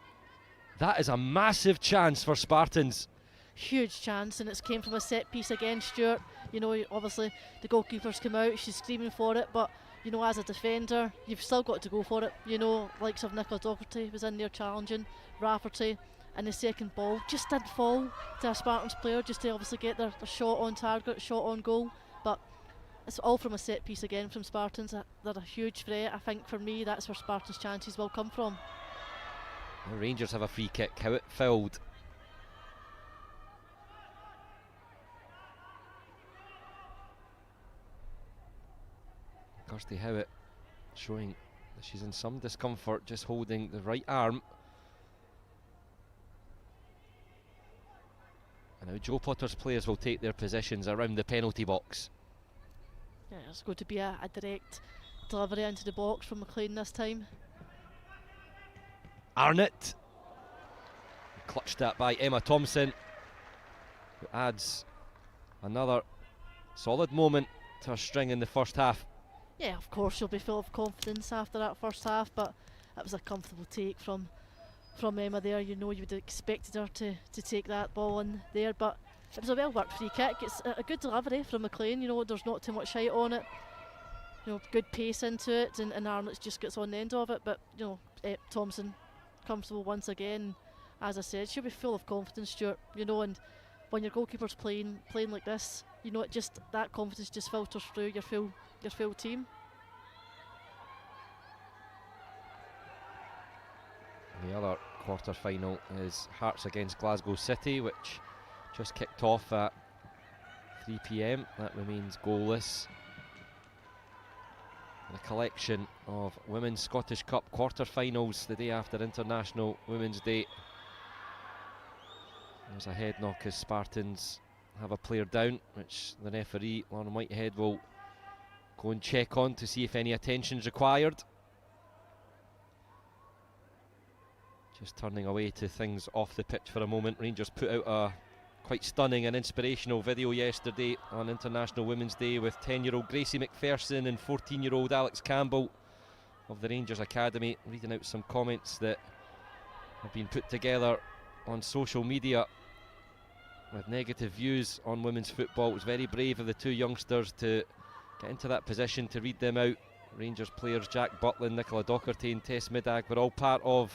That is a massive chance for Spartans. Huge chance, and it's came from a set piece again, Stuart. You know, obviously the goalkeeper's come out, she's screaming for it, but you know, as a defender, you've still got to go for it. You know, likes of Nicola Docherty was in there challenging Rafferty, and the second ball just did fall to a Spartans player just to obviously get their shot on target, shot on goal. But it's all from a set piece again from Spartans. They're a huge threat. I think for me that's where Spartans' chances will come from. The Rangers have a free kick. How it filled. Kirsty Howitt showing that she's in some discomfort, just holding the right arm. And now Joe Potter's players will take their positions around the penalty box. Yeah, it's going to be a direct delivery into the box from McLean this time. Arnott, clutched at by Emma Thompson, who adds another solid moment to her string in the first half. Yeah, of course she'll be full of confidence after that first half, but it was a comfortable take from Emma there. You know, you would have expected her to take that ball in there, but it was a well worked free kick. It's a good delivery from McLean. You know, there's not too much height on it. You know, good pace into it, and Arnott just gets on the end of it. But you know, Thompson comfortable once again. As I said, she'll be full of confidence, Stuart. You know, and when your goalkeeper's playing like this, you know, that confidence just filters through your full team. The other quarter final is Hearts against Glasgow City, which just kicked off at 3 p.m. That remains goalless. And a collection of Women's Scottish Cup quarter-finals the day after International Women's Day. There's a head knock as Spartans have a player down, which the referee, Lauren Whitehead, will go and check on to see if any attention is required. Just turning away to things off the pitch for a moment. Rangers put out a quite stunning and inspirational video yesterday on International Women's Day with 10-year-old Gracie McPherson and 14-year-old Alex Campbell of the Rangers Academy, reading out some comments that have been put together on social media with negative views on women's football. It was very brave of the two youngsters to get into that position to read them out. Rangers players Jack Butland, Nicola Docherty and Tess Middag were all part of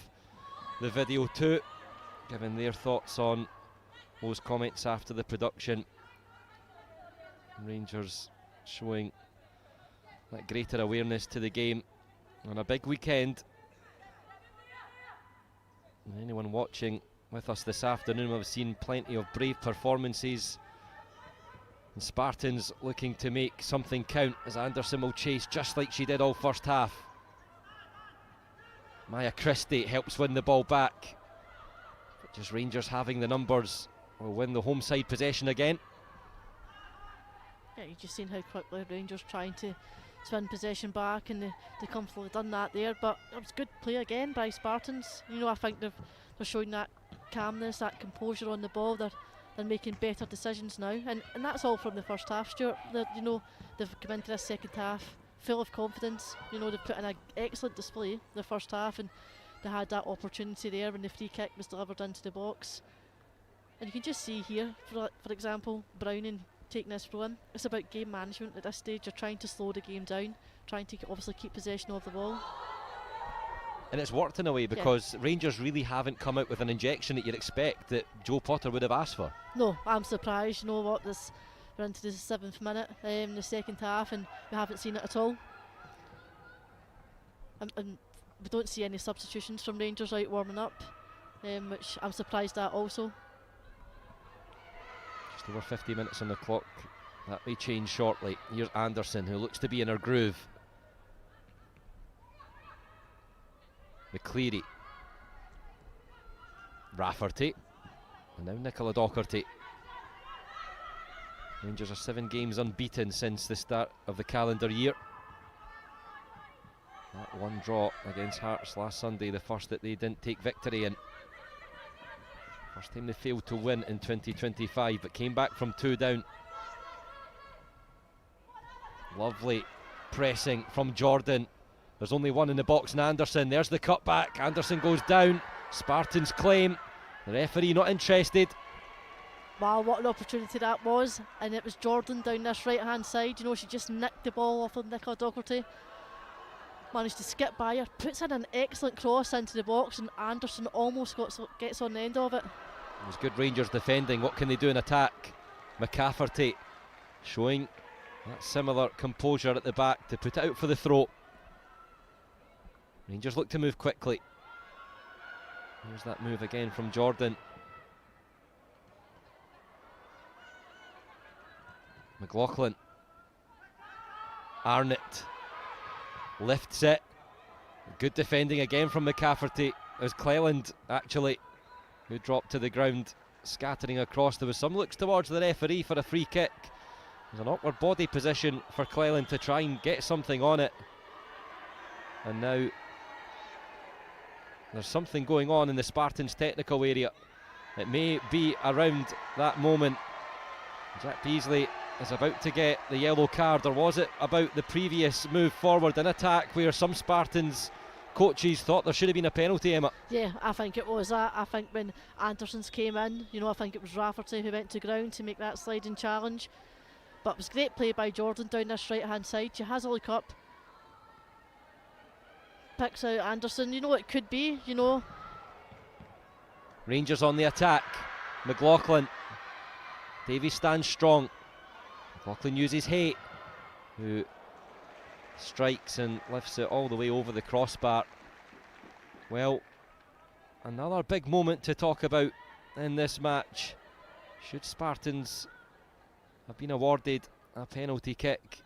the video too, giving their thoughts on those comments after the production. Rangers showing that greater awareness to the game on a big weekend. And anyone watching with us this afternoon will have seen plenty of brave performances. And Spartans looking to make something count as Anderson will chase just like she did all first half. Maya Christie helps win the ball back. But just Rangers having the numbers will win the home side possession again. Yeah, you've just seen how quickly Rangers trying to win possession back, and they comfortably done that there. But it was good play again by Spartans. You know, I think they're showing that calmness, that composure on the ball. They're making better decisions now, and that's all from the first half, Stuart. You know, they've come into this second half full of confidence. You know, they've put in an excellent display the first half, and they had that opportunity there when the free kick was delivered into the box. And you can just see here, for example, Browning taking this throw in. It's about game management at this stage. You're trying to slow the game down, trying to obviously keep possession of the ball. And it's worked in a way because Rangers really haven't come out with an injection that you'd expect that Joe Potter would have asked for. No, I'm surprised. You know what? We're into the 7th minute, the second half, and we haven't seen it at all. And we don't see any substitutions from Rangers out warming up, which I'm surprised at also. Just over 50 minutes on the clock. That may change shortly. Here's Anderson, who looks to be in her groove. McCleary, Rafferty, and now Nicola Docherty. Rangers are 7 games unbeaten since the start of the calendar year. That one draw against Hearts last Sunday, the first that they didn't take victory in. First time they failed to win in 2025, but came back from 2 down. Lovely pressing from Jordan. There's only one in the box, and Anderson. There's the cutback. Anderson goes down. Spartans claim. The referee not interested. Wow, what an opportunity that was. And it was Jordan down this right hand side. You know, she just nicked the ball off of Nicola Docherty. Managed to skip by her. Puts in an excellent cross into the box, and Anderson almost gets on the end of it. It was good Rangers defending. What can they do in attack? McCafferty showing that similar composure at the back to put it out for the throw. Rangers look to move quickly. Here's that move again from Jordan. McLaughlin. Arnott lifts it. Good defending again from McCafferty. It was Cleland actually who dropped to the ground, scattering across. There was some looks towards the referee for a free kick. There's an awkward body position for Cleland to try and get something on it. And now there's something going on in the Spartans technical area. It may be around that moment. Jack Beasley is about to get the yellow card, or was it about the previous move forward in attack where some Spartans coaches thought there should have been a penalty, Emma? Yeah, I think it was that. I think when Anderson's came in, you know, I think it was Rafferty who went to ground to make that sliding challenge. But it was great play by Jordan down this right hand side. She has a look up, picks out Anderson. You know, it could be, you know. Rangers on the attack. McLaughlin. Davies stands strong. McLaughlin uses Hay, who strikes and lifts it all the way over the crossbar. Well, another big moment to talk about in this match. Should Spartans have been awarded a penalty kick?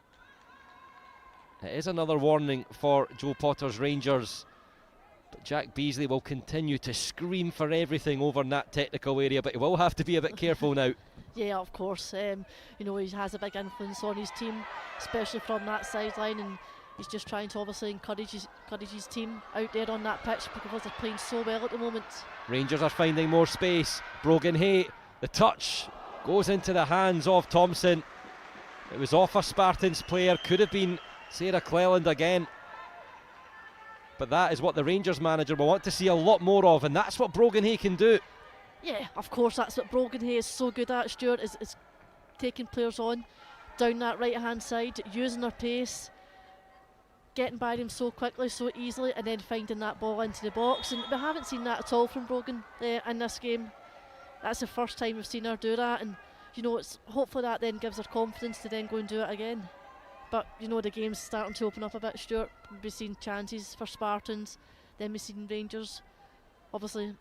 It is another warning for Joe Potter's Rangers, but Jack Beasley will continue to scream for everything over in that technical area, but he will have to be a bit careful now. Yeah, of course. You know, he has a big influence on his team, especially from that sideline, and he's just trying to obviously encourage his team out there on that pitch because they're playing so well at the moment. Rangers are finding more space. Brogan Hay, the touch goes into the hands of Thompson. It was off a Spartans player, could have been Sarah Cleland again. But that is what the Rangers manager will want to see a lot more of, and that's what Brogan Hay can do. Yeah, of course, that's what Brogan Hay is so good at, Stuart, is taking players on down that right hand side, using their pace, getting by them so quickly, so easily, and then finding that ball into the box. And we haven't seen that at all from Brogan in this game. That's the first time we've seen her do that, and you know, it's hopefully that then gives her confidence to then go and do it again. But you know, the game's starting to open up a bit, Stuart. We've seen chances for Spartans, then we've seen Rangers. Obviously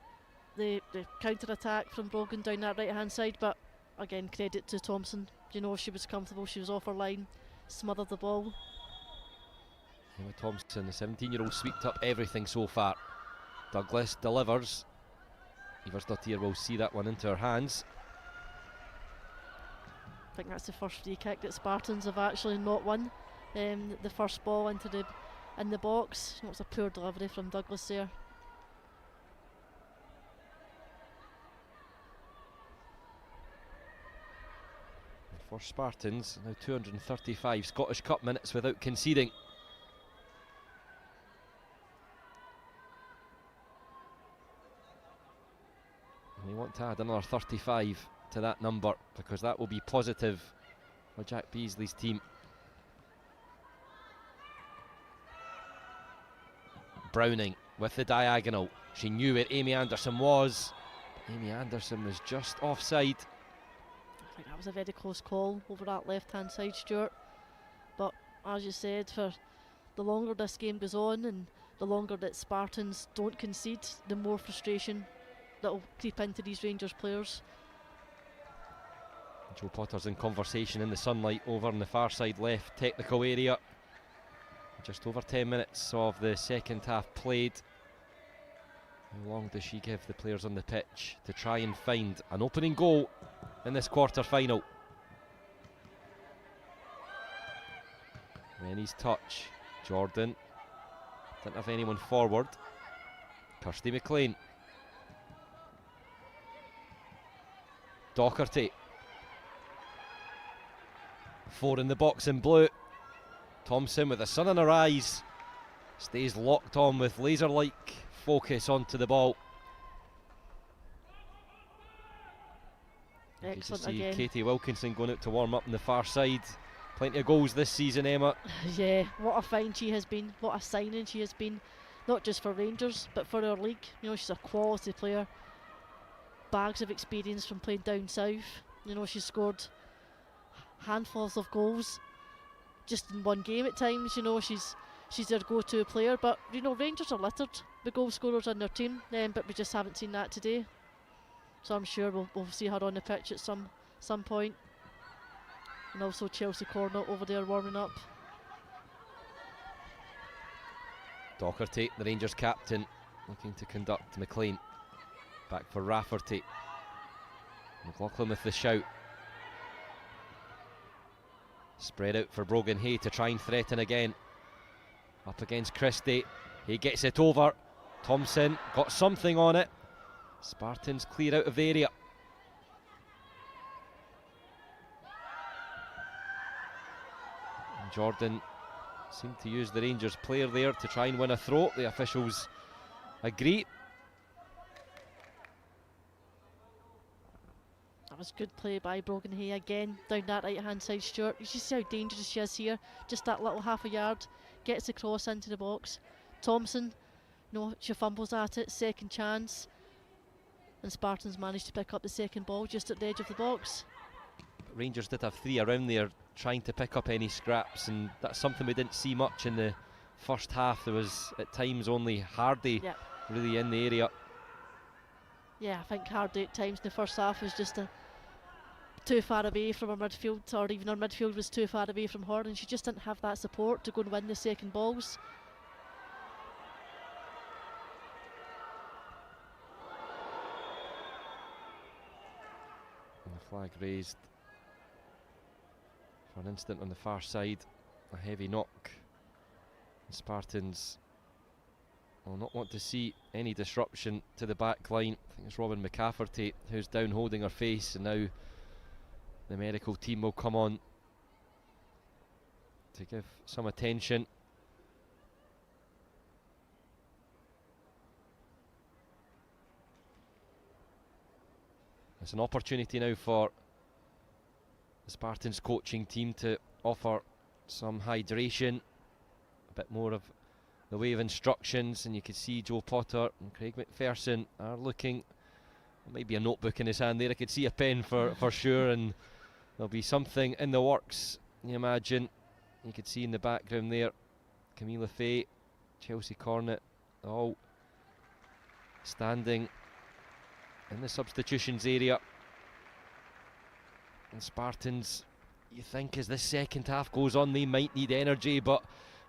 the counter-attack from Brogan down that right hand side, but again, credit to Thompson. You know, she was comfortable, she was off her line, smothered the ball. Emma Thompson, the 17-year-old, swept up everything so far. Douglas delivers. Iversdottir will see that one into her hands. I think that's the first free kick that Spartans have actually not won. The first ball in the box. It was a poor delivery from Douglas there. For Spartans, now 235 Scottish Cup minutes without conceding. And they want to add another 35 to that number because that will be positive for Jack Beasley's team. Browning with the diagonal. She knew where Amy Anderson was. Amy Anderson was just offside. I think that was a very close call over that left-hand side, Stuart. But as you said, for the longer this game goes on and the longer that Spartans don't concede, the more frustration that will creep into these Rangers players. Joe Potter's in conversation in the sunlight over in the far side left technical area. Just over 10 minutes of the second half played. How long does she give the players on the pitch to try and find an opening goal in this quarter final? Rennie's touch. Jordan didn't have anyone forward. Kirsty McLean. Docherty. 4 in the box in blue. Thompson with the sun in her eyes stays locked on with laser-like focus onto the ball. Excellent you see again. Katie Wilkinson going out to warm up on the far side. Plenty of goals this season, Emma. Yeah, what a find she has been, what a signing she has been, not just for Rangers but for our league. You know, she's a quality player, bags of experience from playing down south. You know, she's scored handfuls of goals just in one game at times. You know, she's their go-to player, but you know, Rangers are littered with goal scorers in their team, but we just haven't seen that today. So I'm sure we'll see her on the pitch at some point. And also Chelsea Corner over there warming up. Docherty, the Rangers captain, looking to conduct McLean. Back for Rafferty. McLaughlin with the shout. Spread out for Brogan Hay to try and threaten again. Up against Christie. He gets it over. Thompson got something on it. Spartans clear out of the area. And Jordan seemed to use the Rangers player there to try and win a throw. The officials agree. That was good play by Brogan Hay again, down that right hand side, Stuart. You see how dangerous she is here, just that little half a yard, gets across into the box. Thompson, no, she fumbles at it, second chance, and Spartans managed to pick up the second ball just at the edge of the box. But Rangers did have 3 around there trying to pick up any scraps, and that's something we didn't see much in the first half. There was at times only Hardy really in the area. Yeah, I think Hardy at times in the first half was just too far away from her midfield, or even her midfield was too far away from her, and she just didn't have that support to go and win the second balls. And the flag raised for an instant on the far side. A heavy knock. The Spartans will not want to see any disruption to the back line. I think it's Robin McCafferty who's down holding her face, and now the medical team will come on to give some attention. It's an opportunity now for the Spartans coaching team to offer some hydration, a bit more of the way of instructions, and you can see Joe Potter and Craig McPherson are looking. Maybe a notebook in his hand there. I could see a pen for sure, and there'll be something in the works, you imagine. You could see in the background there Camilla Fay, Chelsea Cornet, all standing in the substitutions area. And Spartans, you think as this second half goes on, they might need energy, but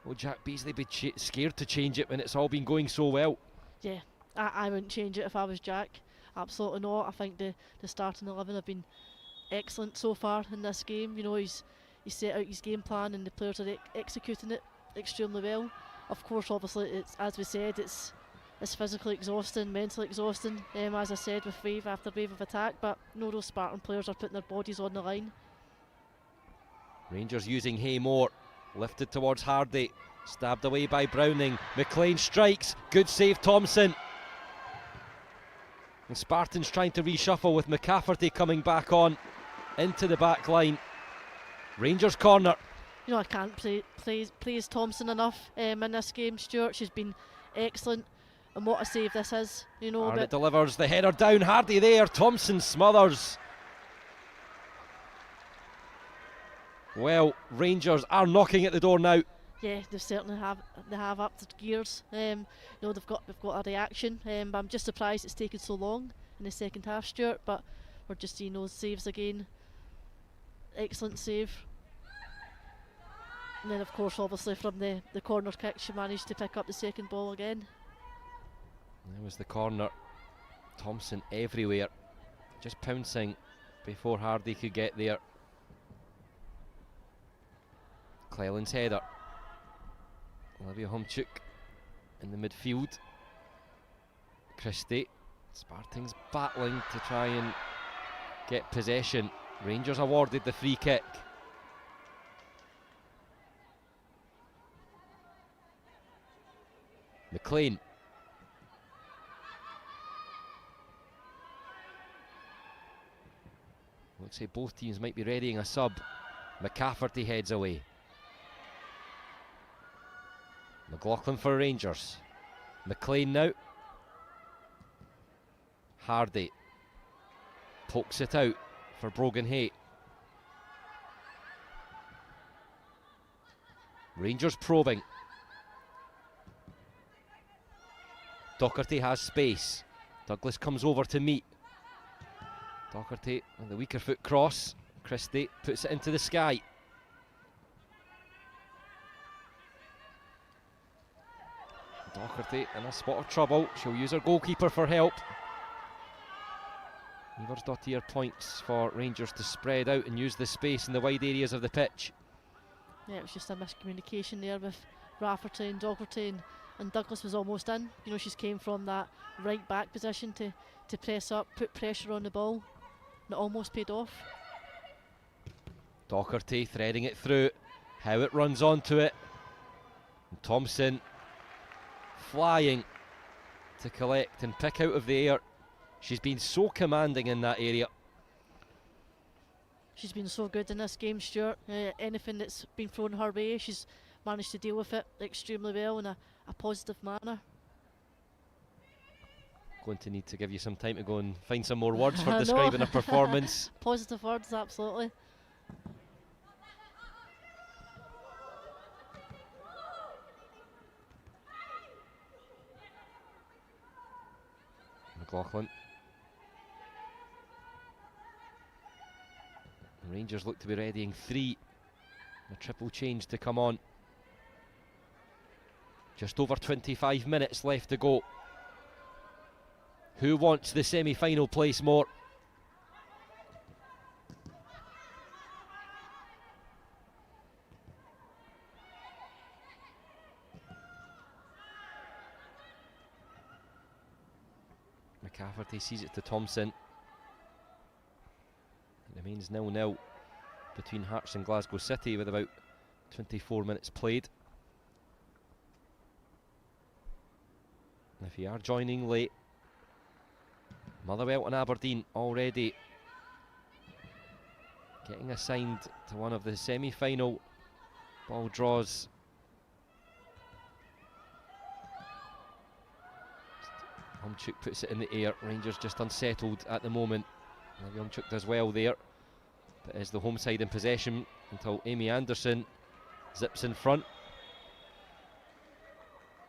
will Jack Beasley be scared to change it when it's all been going so well? Yeah, I wouldn't change it if I was Jack. Absolutely not. I think the starting 11 have been excellent so far in this game. You know, he's set out his game plan and the players are executing it extremely well. Of course, obviously, it's, as we said, it's physically exhausting, mentally exhausting, as I said, with wave after wave of attack, but no, those Spartan players are putting their bodies on the line. Rangers using Hay more, lifted towards Hardy, stabbed away by Browning. McLean strikes, good save Thompson. And Spartans trying to reshuffle with McCafferty coming back on into the back line. Rangers corner. You know, I can't praise Thompson enough in this game, Stuart. She's been excellent, and what a save this is. You know, Arnott delivers the header down. Hardy there. Thompson smothers. Well, Rangers are knocking at the door now. Yeah, they certainly have. They have upped the gears. You know, they've got a reaction. But I'm just surprised it's taken so long in the second half, Stuart. But we're just seeing those saves again. Excellent save. And then, of course, obviously from the corner kick, she managed to pick up the second ball again. There was the corner. Thompson everywhere, just pouncing before Hardy could get there. Cleland's header. Olivia Homchuk in the midfield. Christie. Spartans battling to try and get possession. Rangers awarded the free kick. McLean. Looks like both teams might be readying a sub. McCafferty heads away. McLaughlin for Rangers. McLean now. Hardy pokes it out for Brogan Hay. Rangers probing. Docherty has space. Douglas comes over to meet. Docherty on the weaker foot cross. Christie puts it into the sky. Docherty in a spot of trouble. She'll use her goalkeeper for help. Iversdottir points for Rangers to spread out and use the space in the wide areas of the pitch. Yeah, it was just a miscommunication there with Rafferty and Docherty, and Douglas was almost in. You know, she's came from that right back position to press up, put pressure on the ball, and it almost paid off. Docherty threading it through. Howitt runs onto it. And Thompson flying to collect and pick out of the air. She's been so commanding in that area. She's been so good in this game, Stuart. Anything that's been thrown her way, she's managed to deal with it extremely well in a positive manner. Going to need to give you some time to go and find some more words for describing a performance. Positive words, absolutely. McLaughlin. Rangers look to be readying 3. A triple change to come on. Just over 25 minutes left to go. Who wants the semi-final place more? McCafferty sees it to Thompson. It remains 0-0 between Hearts and Glasgow City with about 24 minutes played. And if you are joining late, Motherwell and Aberdeen already getting assigned to one of the semi-final ball draws. Homchuk puts it in the air. Rangers just unsettled at the moment. Homchuk does well there, but is the home side in possession until Amy Anderson zips in front.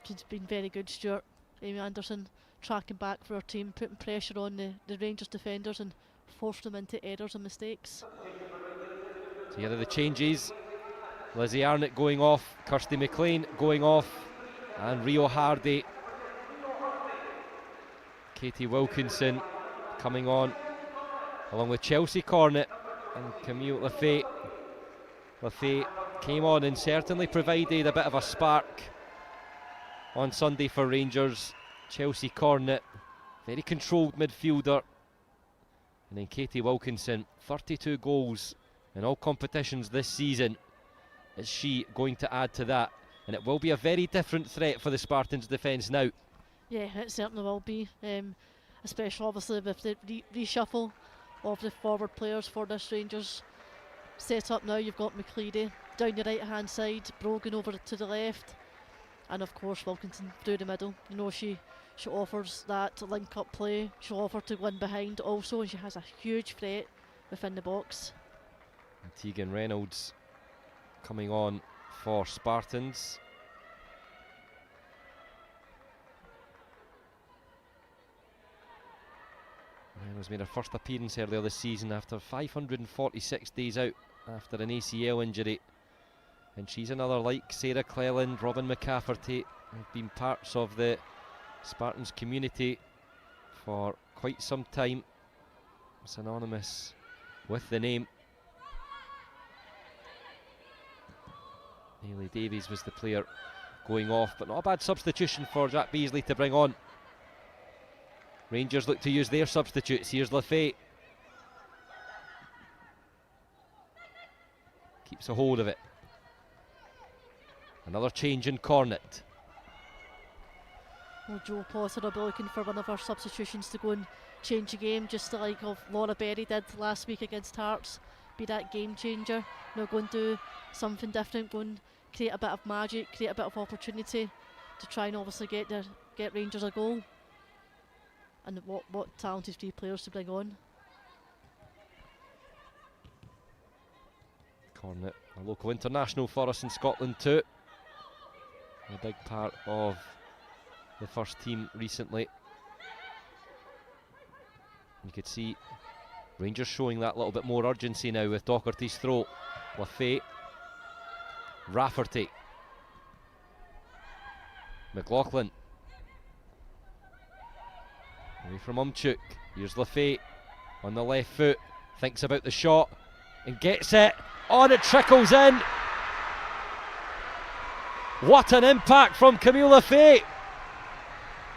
She's been very good, Stuart. Amy Anderson tracking back for her team, putting pressure on the Rangers defenders and forced them into errors and mistakes. So here are the changes. Lizzie Arnott going off, Kirsty McLean going off, and Rio Hardy. Katie Wilkinson coming on, along with Chelsea Cornett and Camille Lafay. Lafay came on and certainly provided a bit of a spark on Sunday for Rangers. Chelsea Cornett, very controlled midfielder. And then Katie Wilkinson, 32 goals in all competitions this season. Is she going to add to that? And it will be a very different threat for the Spartans' defence now. Yeah, it certainly will be, especially obviously with the reshuffle of the forward players for this Rangers set up now. You've got McCleary down the right hand side, Brogan over to the left, and of course Wilkinson through the middle. You know, she offers that link up play. She'll offer to win behind also, and she has a huge threat within the box. And Tegan Reynolds coming on for Spartans. Reynolds made her first appearance earlier this season after 546 days out after an ACL injury. And she's another like Sarah Cleland, Robin McCafferty, who've been parts of the Spartans community for quite some time, synonymous with the name. Hayley Davies was the player going off, but not a bad substitution for Jack Beasley to bring on. Rangers look to use their substitutes. Here's Lafay. Keeps a hold of it. Another change in Cornet. Well, Jo Potter will be looking for one of her substitutions to go and change the game, just the like of Laura Berry did last week against Hearts. Be that game changer. You know, go and do something different, go and create a bit of magic, create a bit of opportunity to try and obviously get Rangers a goal. And what talented three players to bring on. Cornet, a local international for us in Scotland too. A big part of the first team recently. You could see Rangers showing that little bit more urgency now with Docherty's throw. Lafay, Rafferty, McLaughlin, away from Umchuk. Here's Lafay on the left foot, thinks about the shot and gets it. On, it trickles in. What an impact from Camille Lafay.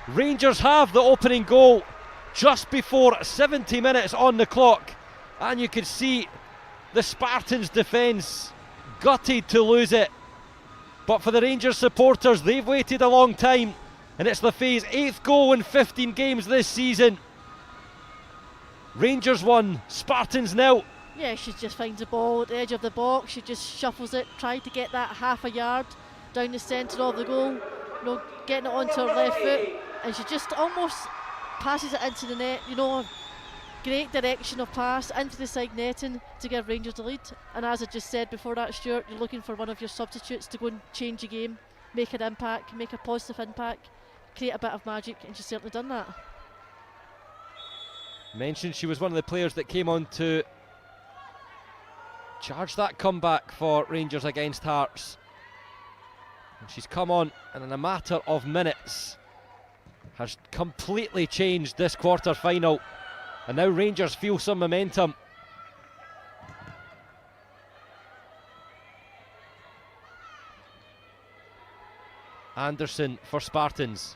Rangers have the opening goal just before 70 minutes on the clock, and you could see the Spartans defence gutted to lose it. But for the Rangers supporters, they've waited a long time, and it's Lafay's 8th goal in 15 games this season. Rangers 1, Spartans 0. Yeah, she just finds the ball at the edge of the box. She just shuffles it, tried to get that half a yard down the centre of the goal, you know, getting it onto her left foot, and she just almost passes it into the net. You know, great direction of pass into the side netting to give Rangers the lead. And as I just said before that, Stuart, you're looking for one of your substitutes to go and change the game, make an impact, make a positive impact, create a bit of magic, and she's certainly done that. Mentioned she was one of the players that came on to charge that comeback for Rangers against Hearts. And she's come on and in a matter of minutes has completely changed this quarter final, and now Rangers feel some momentum. Anderson for Spartans,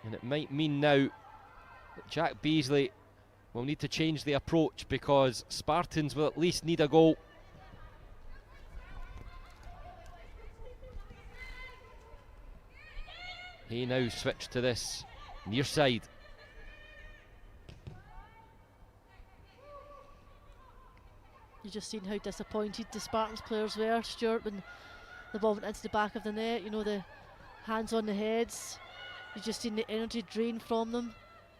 and it might mean now that Jack Beasley will need to change the approach, because Spartans will at least need a goal. He now switched to this near side. You just seen how disappointed the Spartans players were, Stuart, when the ball went into the back of the net. You know, the hands on the heads. You just seen the energy drain from them.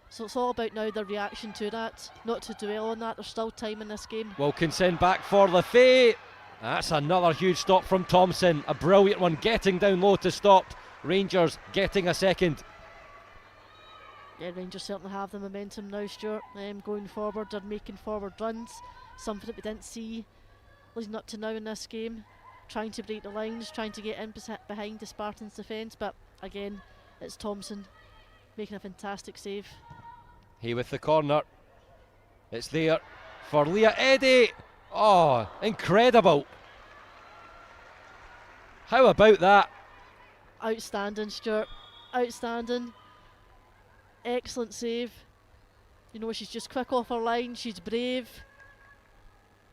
So it's all about now their reaction to that, not to dwell on that. There's still time in this game. Wilkinson back for Lafay. That's another huge stop from Thompson. A brilliant one, getting down low to stop Rangers getting a second. Yeah, Rangers certainly have the momentum now, Stuart. Going forward, they're making forward runs, something that we didn't see leading up to now in this game. Trying to break the lines, trying to get in behind the Spartans' defence, but again, it's Thompson making a fantastic save. He with the corner. It's there for Leah Eddy. Oh, incredible. How about that? Outstanding, Stuart. Outstanding. Excellent save. You know, she's just quick off her line. She's brave.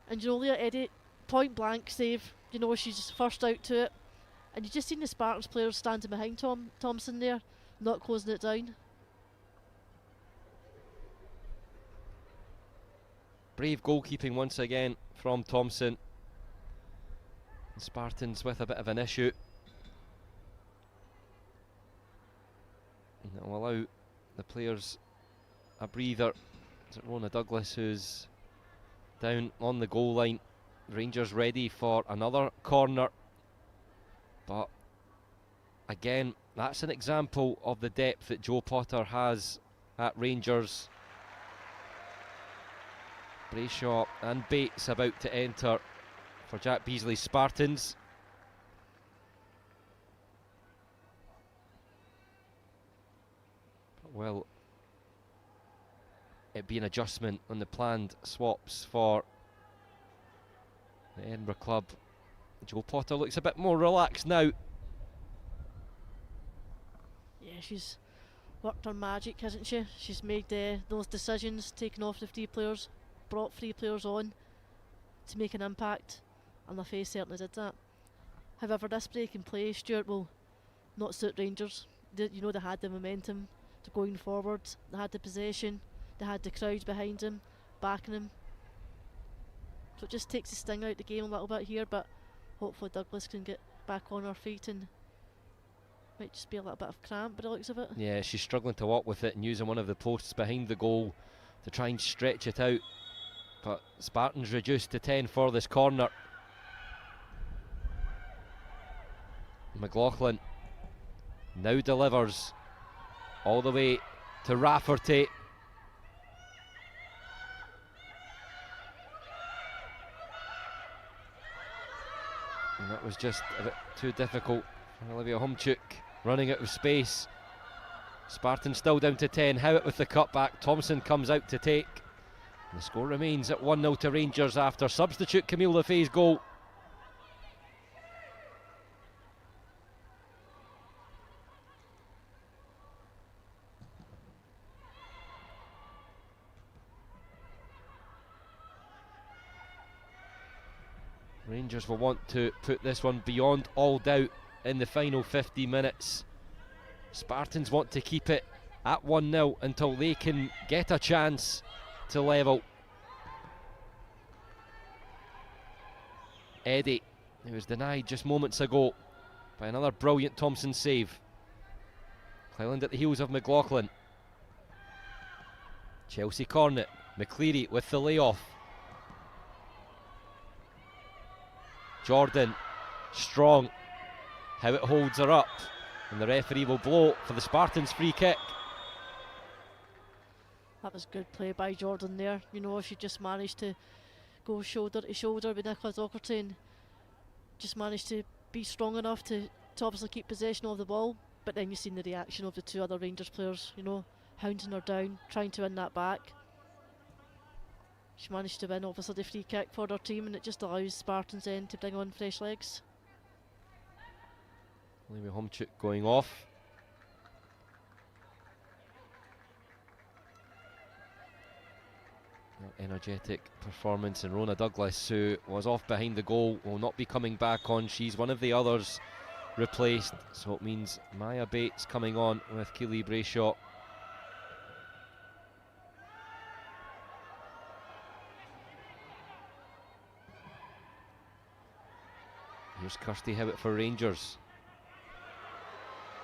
And you know, Leah Eddy, point blank save. You know, she's first out to it. And you just seen the Spartans players standing behind Thompson there, not closing it down. Brave goalkeeping once again from Thompson. The Spartans with a bit of an issue. And it will allow the players a breather. Is it Rona Douglas who's down on the goal line? Rangers ready for another corner. But again, that's an example of the depth that Joe Potter has at Rangers. Brayshaw and Bates about to enter for Jack Beasley's Spartans. But will it be an adjustment on the planned swaps for the Edinburgh club? Joe Potter looks a bit more relaxed now. Yeah, she's worked her magic, hasn't she? She's made those decisions, taken off the 3 players, brought 3 players on to make an impact, and LaFay certainly did that. However, this break in play, Stuart, will not suit Rangers. They had the momentum to going forward, they had the possession, they had the crowd behind them, backing them. So it just takes the sting out the game a little bit here, but hopefully Douglas can get back on her feet, and might just be a little bit of cramp by the looks of it. Yeah, she's struggling to walk with it and using one of the posts behind the goal to try and stretch it out. But Spartans reduced to 10 for this corner. McLaughlin now delivers all the way to Rafferty. And that was just a bit too difficult for Olivia Humchuk, running out of space. Spartans still down to 10. Howitt with the cutback. Thompson comes out to take. And the score remains at 1-0 to Rangers after substitute Camille Lefay's goal. Rangers will want to put this one beyond all doubt in the final 50 minutes. Spartans want to keep it at 1-0 until they can get a chance to level. Eddie, who was denied just moments ago by another brilliant Thompson save. Cleland at the heels of McLaughlin. Chelsea Cornet, McCleary with the layoff. Jordan, strong. How it holds her up, and the referee will blow for the Spartans free kick. That was good play by Jordan there. She just managed to go shoulder to shoulder with Nicola Docherty and just managed to be strong enough to obviously keep possession of the ball. But then you've seen the reaction of the 2 other Rangers players, hounding her down, trying to win that back. She managed to win obviously the free kick for their team, and it just allows Spartans then to bring on fresh legs. Olivia Humchuk going off. Energetic performance, and Rona Douglas, who was off behind the goal, will not be coming back on. She's one of the others replaced, so it means Maya Bates coming on with Keely Brayshaw. Here's Kirsty Howitt for Rangers.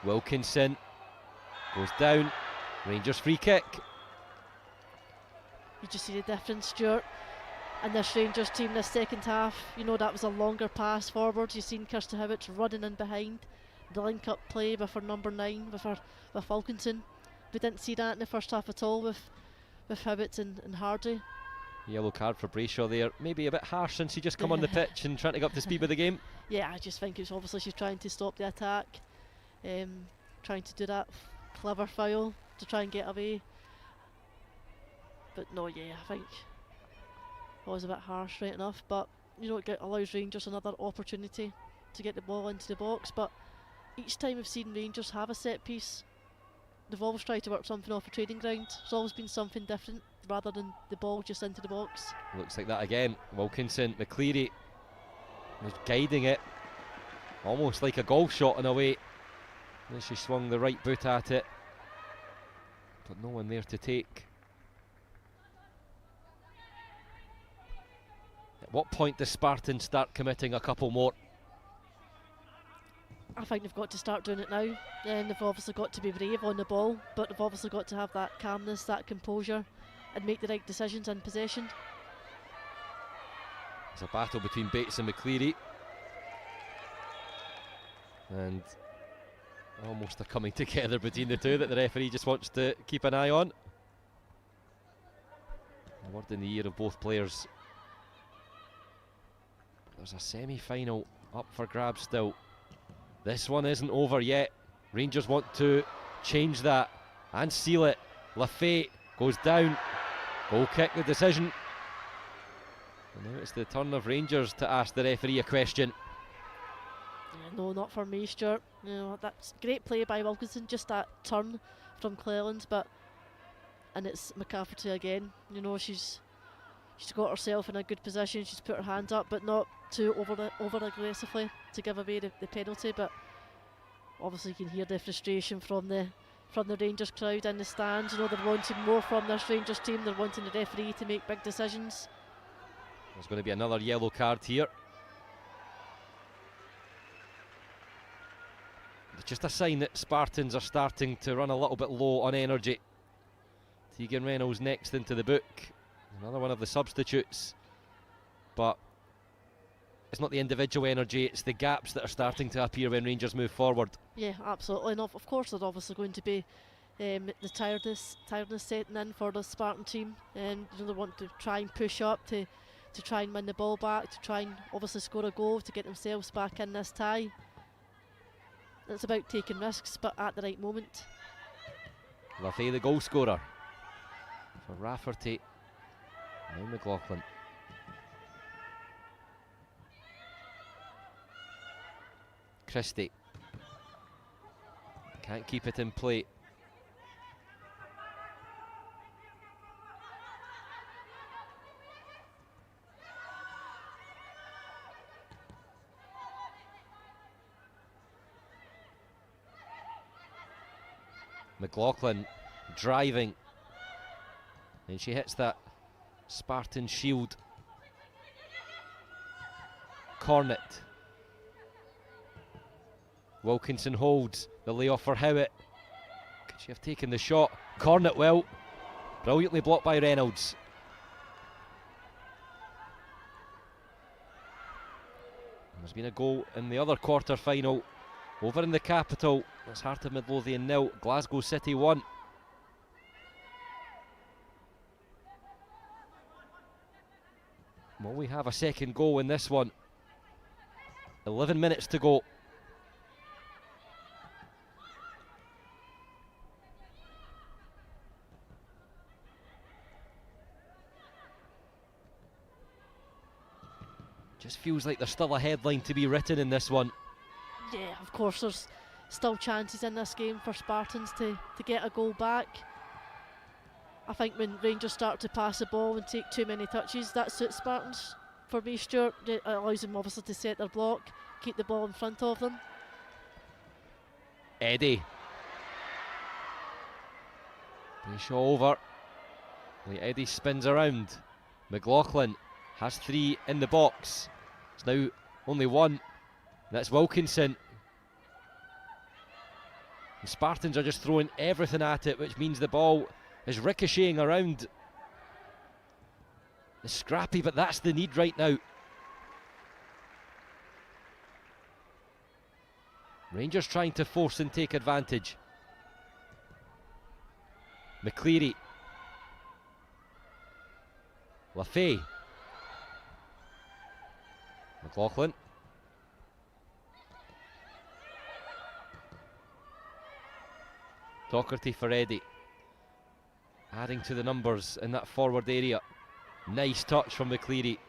Wilkinson goes down. Rangers free kick. You just see the difference, Stuart, and this Rangers team this second half. That was a longer pass forward. You've seen Kirsty Howitt running in behind. The link up play with her number 9, with Wilkinson. We didn't see that in the first half at all with Howitt and Hardy. Yellow card for Brayshaw there. Maybe a bit harsh since he just come on the pitch and trying to get up to speed with the game. Yeah, I just think it's obviously she's trying to stop the attack, trying to do that clever foul to try and get away. But no, yeah, I think it was a bit harsh, right enough. But it allows Rangers another opportunity to get the ball into the box. But each time we've seen Rangers have a set piece, they've always tried to work something off a trading ground. It's always been something different rather than the ball just into the box. Looks like that again. Wilkinson, McCleary was guiding it almost like a golf shot in a way. Then she swung the right boot at it, but no one there to take. What point does Spartans start committing a couple more? I think they've got to start doing it now, and they've obviously got to be brave on the ball, but they've obviously got to have that calmness, that composure, and make the right decisions in possession. It's a battle between Bates and McCleary, and almost a coming together between the two that the referee just wants to keep an eye on. A word in the ear of both players. There's a semi-final up for grabs still. This one isn't over yet. Rangers want to change that and seal it. Lafay goes down. Goal kick, the decision. And now it's the turn of Rangers to ask the referee a question. No, not for me, Stuart. You know, that's great play by Wilkinson, just that turn from Cleland, and it's McCafferty again. You know, she's got herself in a good position. She's put her hand up, but not too over aggressively to give away the penalty. But obviously, you can hear the frustration from the Rangers crowd in the stands. You know, they're wanting more from this Rangers team. They're wanting the referee to make big decisions. There's going to be another yellow card here. It's just a sign that Spartans are starting to run a little bit low on energy. Tegan Reynolds next into the book. Another one of the substitutes. But it's not the individual energy, it's the gaps that are starting to appear when Rangers move forward. Yeah, absolutely. And of course there's obviously going to be the tiredness setting in for the Spartan team. And they want to try and push up to try and win the ball back, to try and obviously score a goal to get themselves back in this tie. It's about taking risks, but at the right moment. Lafay, the goal scorer for Rafferty. Now McLaughlin. Christie can't keep it in play. McLaughlin driving, and she hits that Spartan shield. Cornet. Wilkinson holds the layoff for Howitt. Could she have taken the shot? Cornet will. Brilliantly blocked by Reynolds. There's been a goal in the other quarter final over in the capital. It's Heart of Midlothian 0, Glasgow City 1. Well, we have a second goal in this one. 11 minutes to go. Just feels like there's still a headline to be written in this one. Yeah, of course there's still chances in this game for Spartans to get a goal back. I think when Rangers start to pass the ball and take too many touches, that suits Spartans. For me, Stuart, it allows them obviously to set their block, keep the ball in front of them. Eddie. Brayshaw over. Eddie spins around. McLaughlin has 3 in the box. It's now only 1. That's Wilkinson. The Spartans are just throwing everything at it, which means the ball is ricocheting around. It's scrappy, but that's the need right now. Rangers trying to force and take advantage. McCleary. Lafay. McLaughlin. Docherty for Eddie. Adding to the numbers in that forward area. Nice touch from McCleary.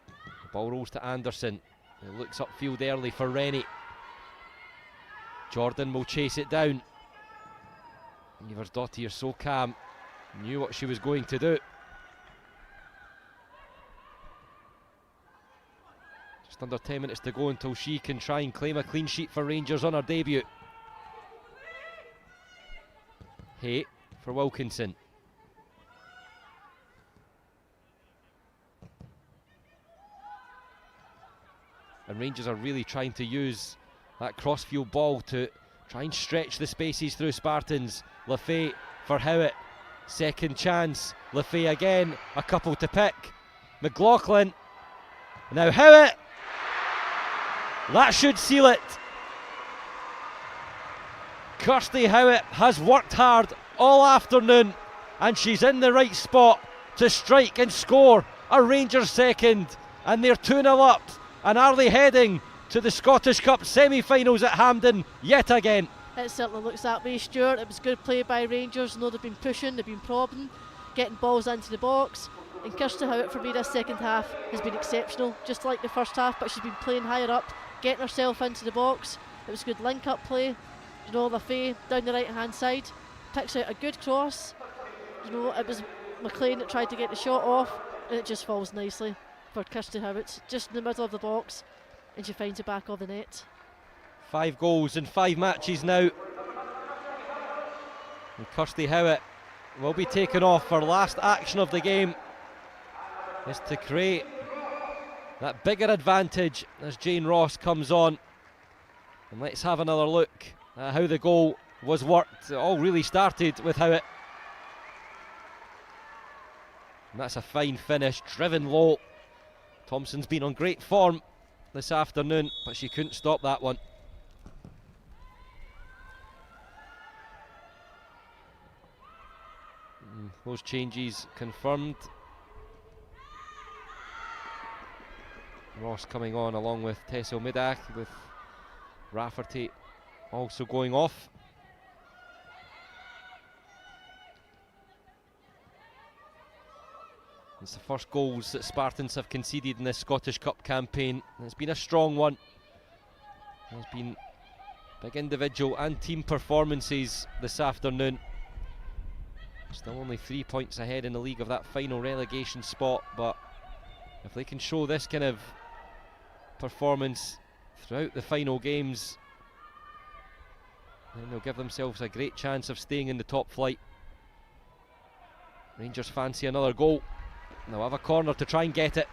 The ball rolls to Anderson. It looks upfield early for Rennie. Jordan will chase it down. Eversdottir so calm. Knew what she was going to do. Just under 10 minutes to go until she can try and claim a clean sheet for Rangers on her debut. Hay for Wilkinson. and Rangers are really trying to use that crossfield ball to try and stretch the spaces through Spartans. Lafay for Howitt, second chance. Lafay again, a couple to pick. McLaughlin, now Howitt. That should seal it. Kirsty Howitt has worked hard all afternoon, and she's in the right spot to strike and score a Rangers second, and they're 2-0 up. And are they heading to the Scottish Cup semi-finals at Hampden yet again? It certainly looks that way, Stuart. It was good play by Rangers. I know they've been pushing, they've been prodding, getting balls into the box. And Kirsty Howitt, for me, this second half has been exceptional, just like the first half, but she's been playing higher up, getting herself into the box. It was good link-up play. You know, Lafay down the right-hand side picks out a good cross. You know, it was McLean that tried to get the shot off, and it just falls nicely for Kirsty Howitt, just in the middle of the box, and she finds it back of the net. 5 goals in 5 matches now. And Kirsty Howitt will be taken off. Her last action of the game is to create that bigger advantage as Jane Ross comes on. And let's have another look at how the goal was worked. It all really started with Howitt. And that's a fine finish, driven low. Thompson's been on great form this afternoon, but she couldn't stop that one. Those changes confirmed. Ross coming on along with Tessel Middack, with Rafferty also going off. It's the first goals that Spartans have conceded in this Scottish Cup campaign. It's been a strong one. There's been big individual and team performances this afternoon. Still only 3 points ahead in the league of that final relegation spot, but if they can show this kind of performance throughout the final games, then they'll give themselves a great chance of staying in the top flight. Rangers fancy another goal. They'll have a corner to try and get it.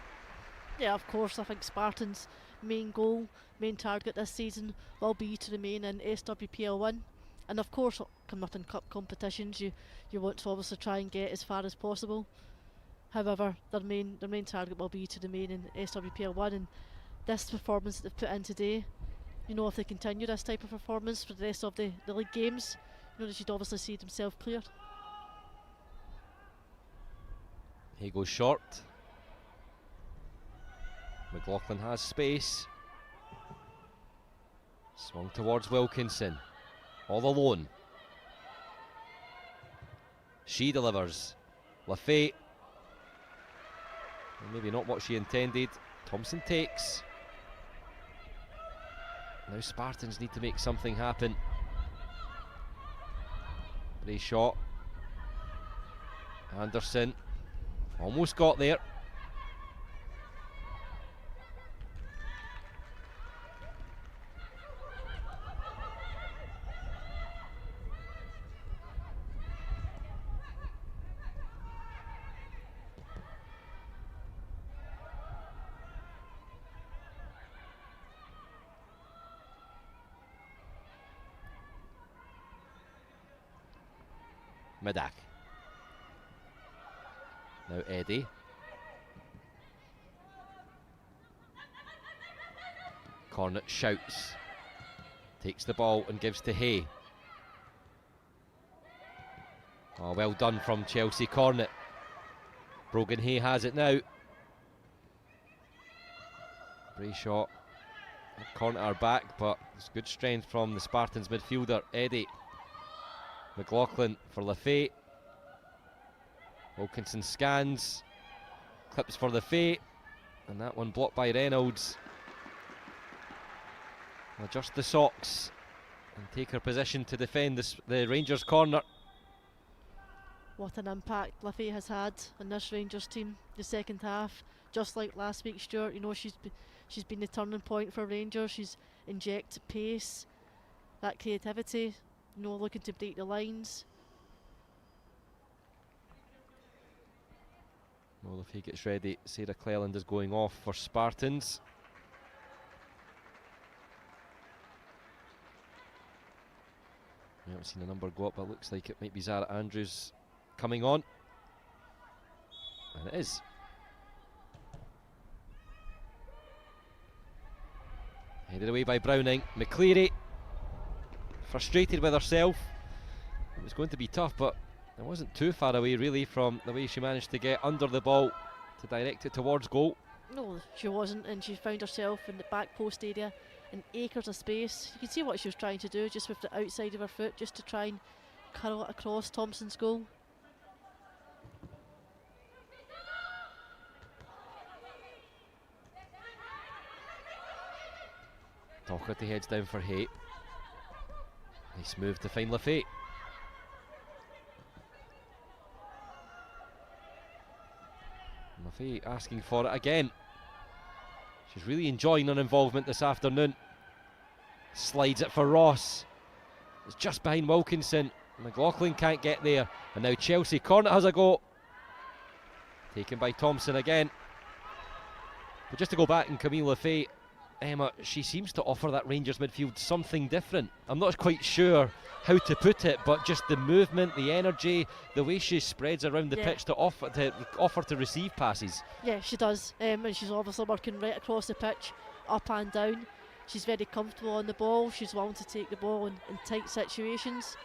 Yeah, of course, I think Spartans' main goal, main target this season will be to remain in SWPL 1. And of course, coming up in cup competitions, you want to obviously try and get as far as possible. However, their main target will be to remain in SWPL 1, and this performance that they've put in today, you know, if they continue this type of performance for the rest of the league games, you know, they should obviously see themselves cleared. He goes short. McLaughlin has space. Swung towards Wilkinson. All alone. She delivers. Lafay. Maybe not what she intended. Thompson takes. Now Spartans need to make something happen. Bray shot. Anderson. Almost got there. Middack. Now Eddie. Cornet shouts. Takes the ball and gives to Hay. Oh, well done from Chelsea Cornet. Brogan Hay has it now. Bray shot. Cornet are back, but it's good strength from the Spartans midfielder, Eddie. McLaughlin for Lafay. Wilkinson scans. Clips for Lafay. And that one blocked by Reynolds. Adjust the socks and take her position to defend the Rangers corner. What an impact Lafay has had on this Rangers team the second half. Just like last week, Stuart, you know, she's been the turning point for Rangers. She's injected pace, that creativity, you know, looking to break the lines. Well, if he gets ready, Sarah Cleland is going off for Spartans. haven't seen a number go up, but it looks like it might be Zara Andrews coming on. And it is. Headed away by Browning. McCleary, frustrated with herself. It was going to be tough, but it wasn't too far away really from the way she managed to get under the ball to direct it towards goal. No, she wasn't, and she found herself in the back post area in acres of space. You can see what she was trying to do, just with the outside of her foot, just to try and curl it across Thompson's goal. Doherty heads down for Hay. Nice move to find Lafay. Lafay asking for it again. She's really enjoying her involvement this afternoon. Slides it for Ross. It's just behind Wilkinson. McLaughlin can't get there. And now Chelsea. Cornet has a go. Taken by Thompson again. But just to go back and Camille Lafay, Emma, she seems to offer that Rangers midfield something different. I'm not quite sure how to put it, but just the movement, the energy, the way she spreads around the pitch to offer to receive passes. Yeah, she does, and she's obviously working right across the pitch, up and down. She's very comfortable on the ball. She's willing to take the ball in tight situations.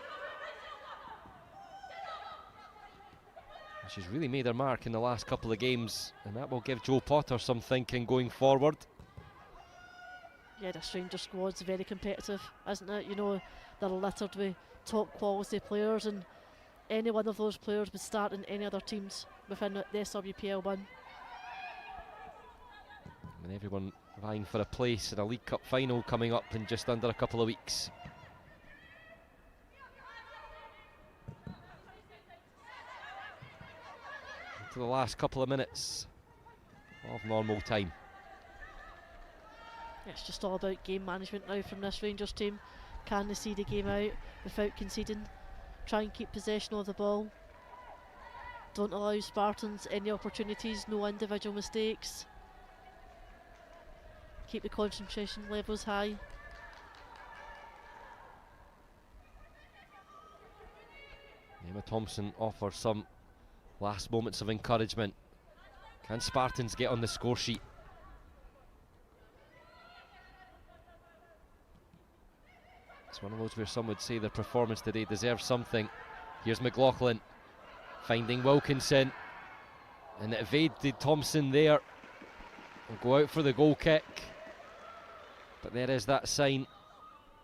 She's really made her mark in the last couple of games, and that will give Joe Potter some thinking going forward. Yeah, this Rangers squad's very competitive, isn't it? You know, they're littered with top quality players, and any one of those players would start in any other teams within the SWPL1. And everyone vying for a place in a League Cup final coming up in just under a couple of weeks. To the last couple of minutes of normal time. It's just all about game management now from this Rangers team. Can they see the game out without conceding? Try and keep possession of the ball. Don't allow Spartans any opportunities, no individual mistakes. Keep the concentration levels high. Emma Thompson offers some last moments of encouragement. Can Spartans get on the score sheet? It's one of those where some would say their performance today deserves something. Here's McLaughlin finding Wilkinson, and it evaded Thompson there. Will go out for the goal kick, but there is that sign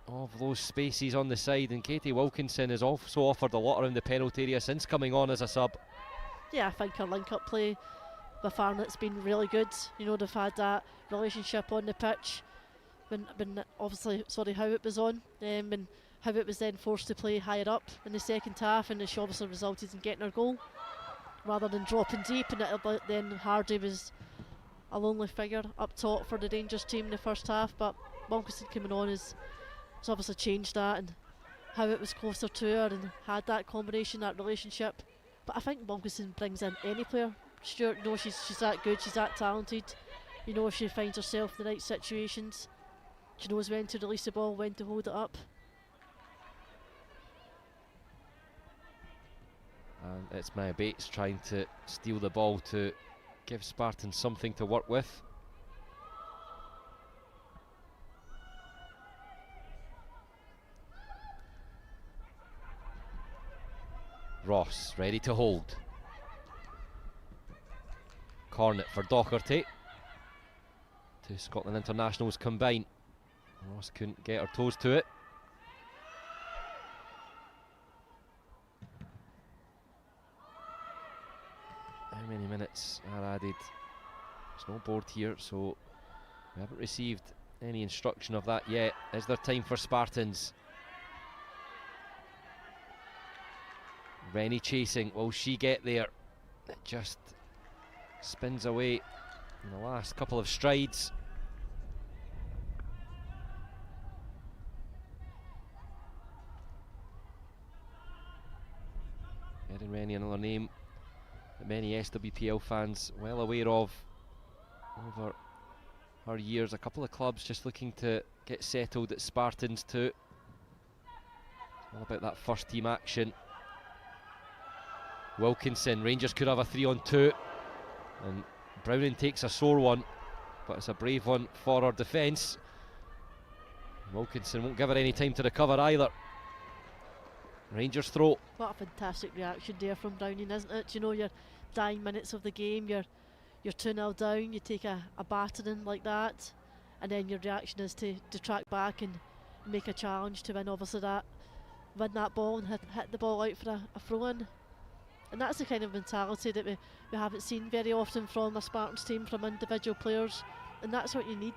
of those spaces on the side, and Katie Wilkinson has also offered a lot around the penalty area since coming on as a sub. Yeah, I think her link-up play with Arnott's been really good. You know, they've had that relationship on the pitch. When obviously, how it was on, and how it was then forced to play higher up in the second half, and she obviously resulted in getting her goal rather than dropping deep. And then Hardy was a lonely figure up top for the Rangers team in the first half, but Wilkinson coming on has obviously changed that, and how it was closer to her and had that combination, that relationship. But I think Wilkinson brings in any player. Stuart, you know, she's that good, she's that talented. You know, if she finds herself in the right situations, she knows when to release the ball, when to hold it up. And it's Maya Bates trying to steal the ball to give Spartans something to work with. Ross ready to hold. Cornet for Doherty. Two Scotland internationals combine. Ross couldn't get her toes to it. How many minutes are added? There's no board here, so we haven't received any instruction of that yet. Is there time for Spartans? Rennie chasing, will she get there? It just spins away in the last couple of strides. Erin Rennie, another name that many SWPL fans well aware of over her years. A couple of clubs just looking to get settled at Spartans too. All about that first team action. Wilkinson, Rangers could have a 3-on-2, and Browning takes a sore one, but it's a brave one for our defence. Wilkinson won't give her any time to recover either. Rangers throw. What a fantastic reaction there from Browning, isn't it? You know, you're dying minutes of the game, you're 2-0 down, you take a battering like that, and then your reaction is to track back and make a challenge to win, obviously, win that ball and hit the ball out for a throw-in. And that's the kind of mentality that we haven't seen very often from the Spartans team, from individual players, and that's what you need.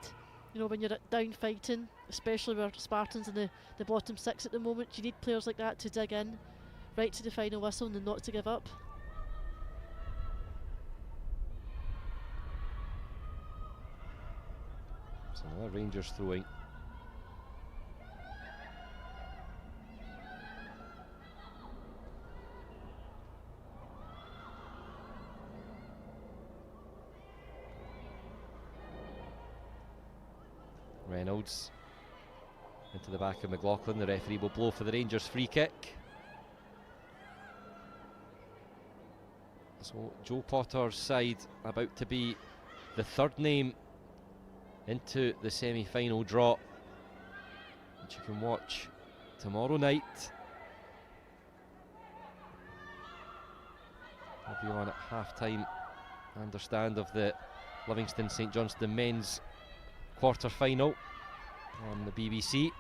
You know, when you're down fighting, especially with Spartans in the bottom six at the moment, you need players like that to dig in right to the final whistle and not to give up. So another Rangers throwing. Reynolds into the back of McLaughlin. The referee will blow for the Rangers free kick. So Joe Potter's side about to be the third name into the semi-final draw, which you can watch tomorrow night. I'll be on at half-time, I understand, of the Livingston St Johnstone men's quarter-final on the BBC.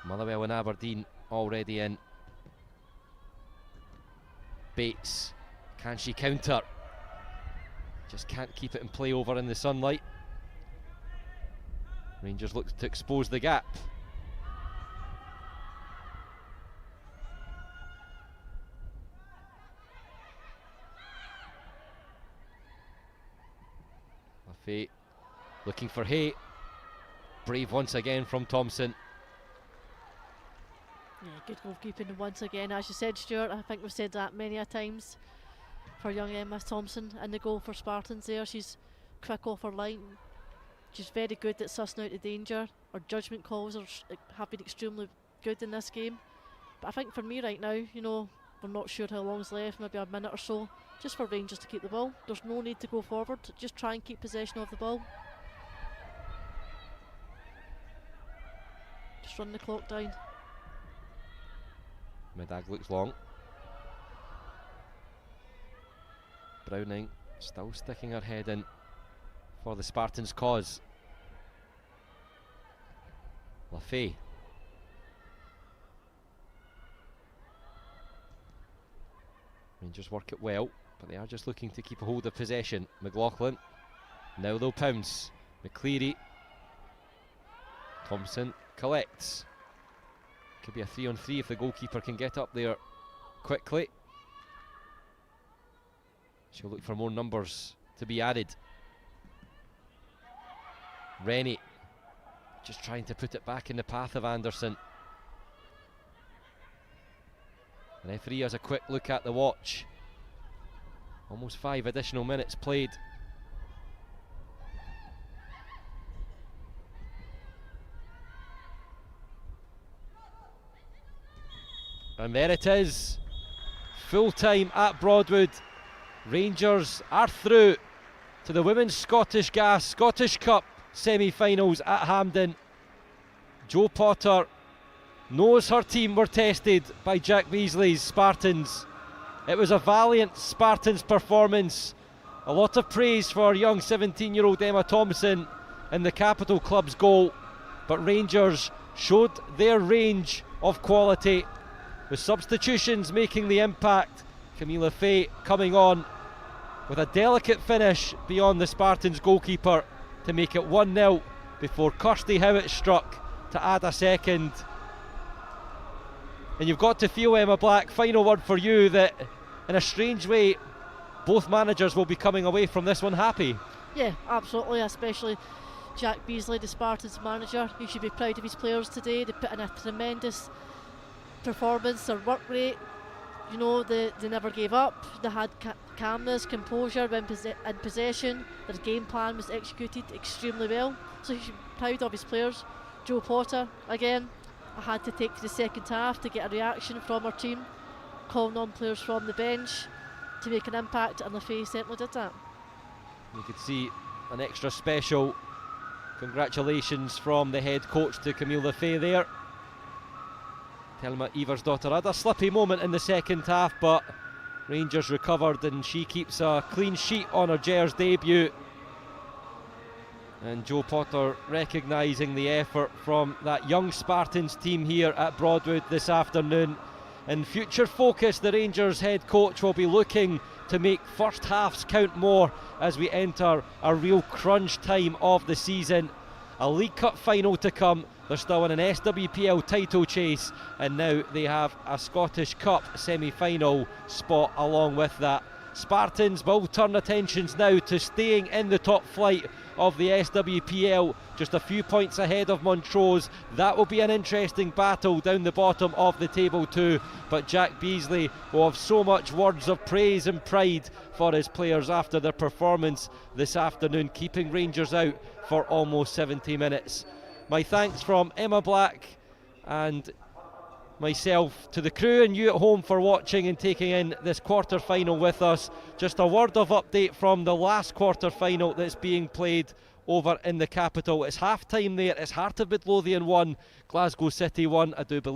Motherwell and Aberdeen already in. Bates, can she counter? Just can't keep it in play over in the sunlight. Rangers look to expose the gap. Lafay looking for Hay. Brave once again from Thompson. Yeah, good goalkeeping once again, as you said, Stuart. I think we've said that many a times for young Emma Thompson in the goal for Spartans there. She's quick off her line. She's very good at sussing out the danger. Her judgment calls have been extremely good in this game. But I think for me right now, you know, we're not sure how long's left, maybe a minute or so, just for Rangers to keep the ball. There's no need to go forward, just try and keep possession of the ball. Just run the clock down. Medag looks long. Browning still sticking her head in for the Spartans' cause. Lafay. Rangers work it well, but they are just looking to keep a hold of possession. McLaughlin. Now they'll pounce. McCleary. Thompson collects. Could be a 3-on-3 if the goalkeeper can get up there quickly. She'll look for more numbers to be added. Rennie just trying to put it back in the path of Anderson. The referee has a quick look at the watch. Almost 5 additional minutes played. And there it is, full time at Broadwood. Rangers are through to the Women's Scottish Gas Scottish Cup semi-finals at Hampden. Joe Potter knows her team were tested by Jack Beasley's Spartans. It was a valiant Spartans performance. A lot of praise for young 17-year-old Emma Thompson in the Capital Club's goal, but Rangers showed their range of quality, with Substitutions making the impact. Camilla Fay coming on with a delicate finish beyond the Spartans goalkeeper to make it 1-0 before Kirsty Howitt struck to add a second. And you've got to feel, Emma Black, final word for you, that in a strange way both managers will be coming away from this one happy. Yeah, absolutely, especially Jack Beasley, the Spartans manager. He should be proud of his players today. They put in a tremendous performance. Their work rate, you know, they never gave up. They had calmness, composure when in possession. Their game plan was executed extremely well, so he should be proud of his players. Joe Potter, again, I had to take to the second half to get a reaction from our team, calling on players from the bench to make an impact, and Lefay certainly did that. You could see an extra special congratulations from the head coach to Camille Lefay there. Thelma Iversdottir had a slippy moment in the second half, but Rangers recovered and she keeps a clean sheet on her Gers debut. And Joe Potter recognising the effort from that young Spartans team here at Broadwood this afternoon. In future focus, the Rangers head coach will be looking to make first halves count more as we enter a real crunch time of the season. A League Cup final to come. They're still in an SWPL title chase, and now they have a Scottish Cup semi-final spot along with that. Spartans will turn attentions now to staying in the top flight of the SWPL, just a few points ahead of Montrose. That will be an interesting battle down the bottom of the table too, but Jack Beasley will have so much words of praise and pride for his players after their performance this afternoon, keeping Rangers out for almost 70 minutes. My thanks from Emma Black and myself to the crew and you at home for watching and taking in this quarter final with us. Just a word of update from the last quarter final that's being played over in the capital. It's half time there. It's Heart of Midlothian 1, Glasgow City 1. I do believe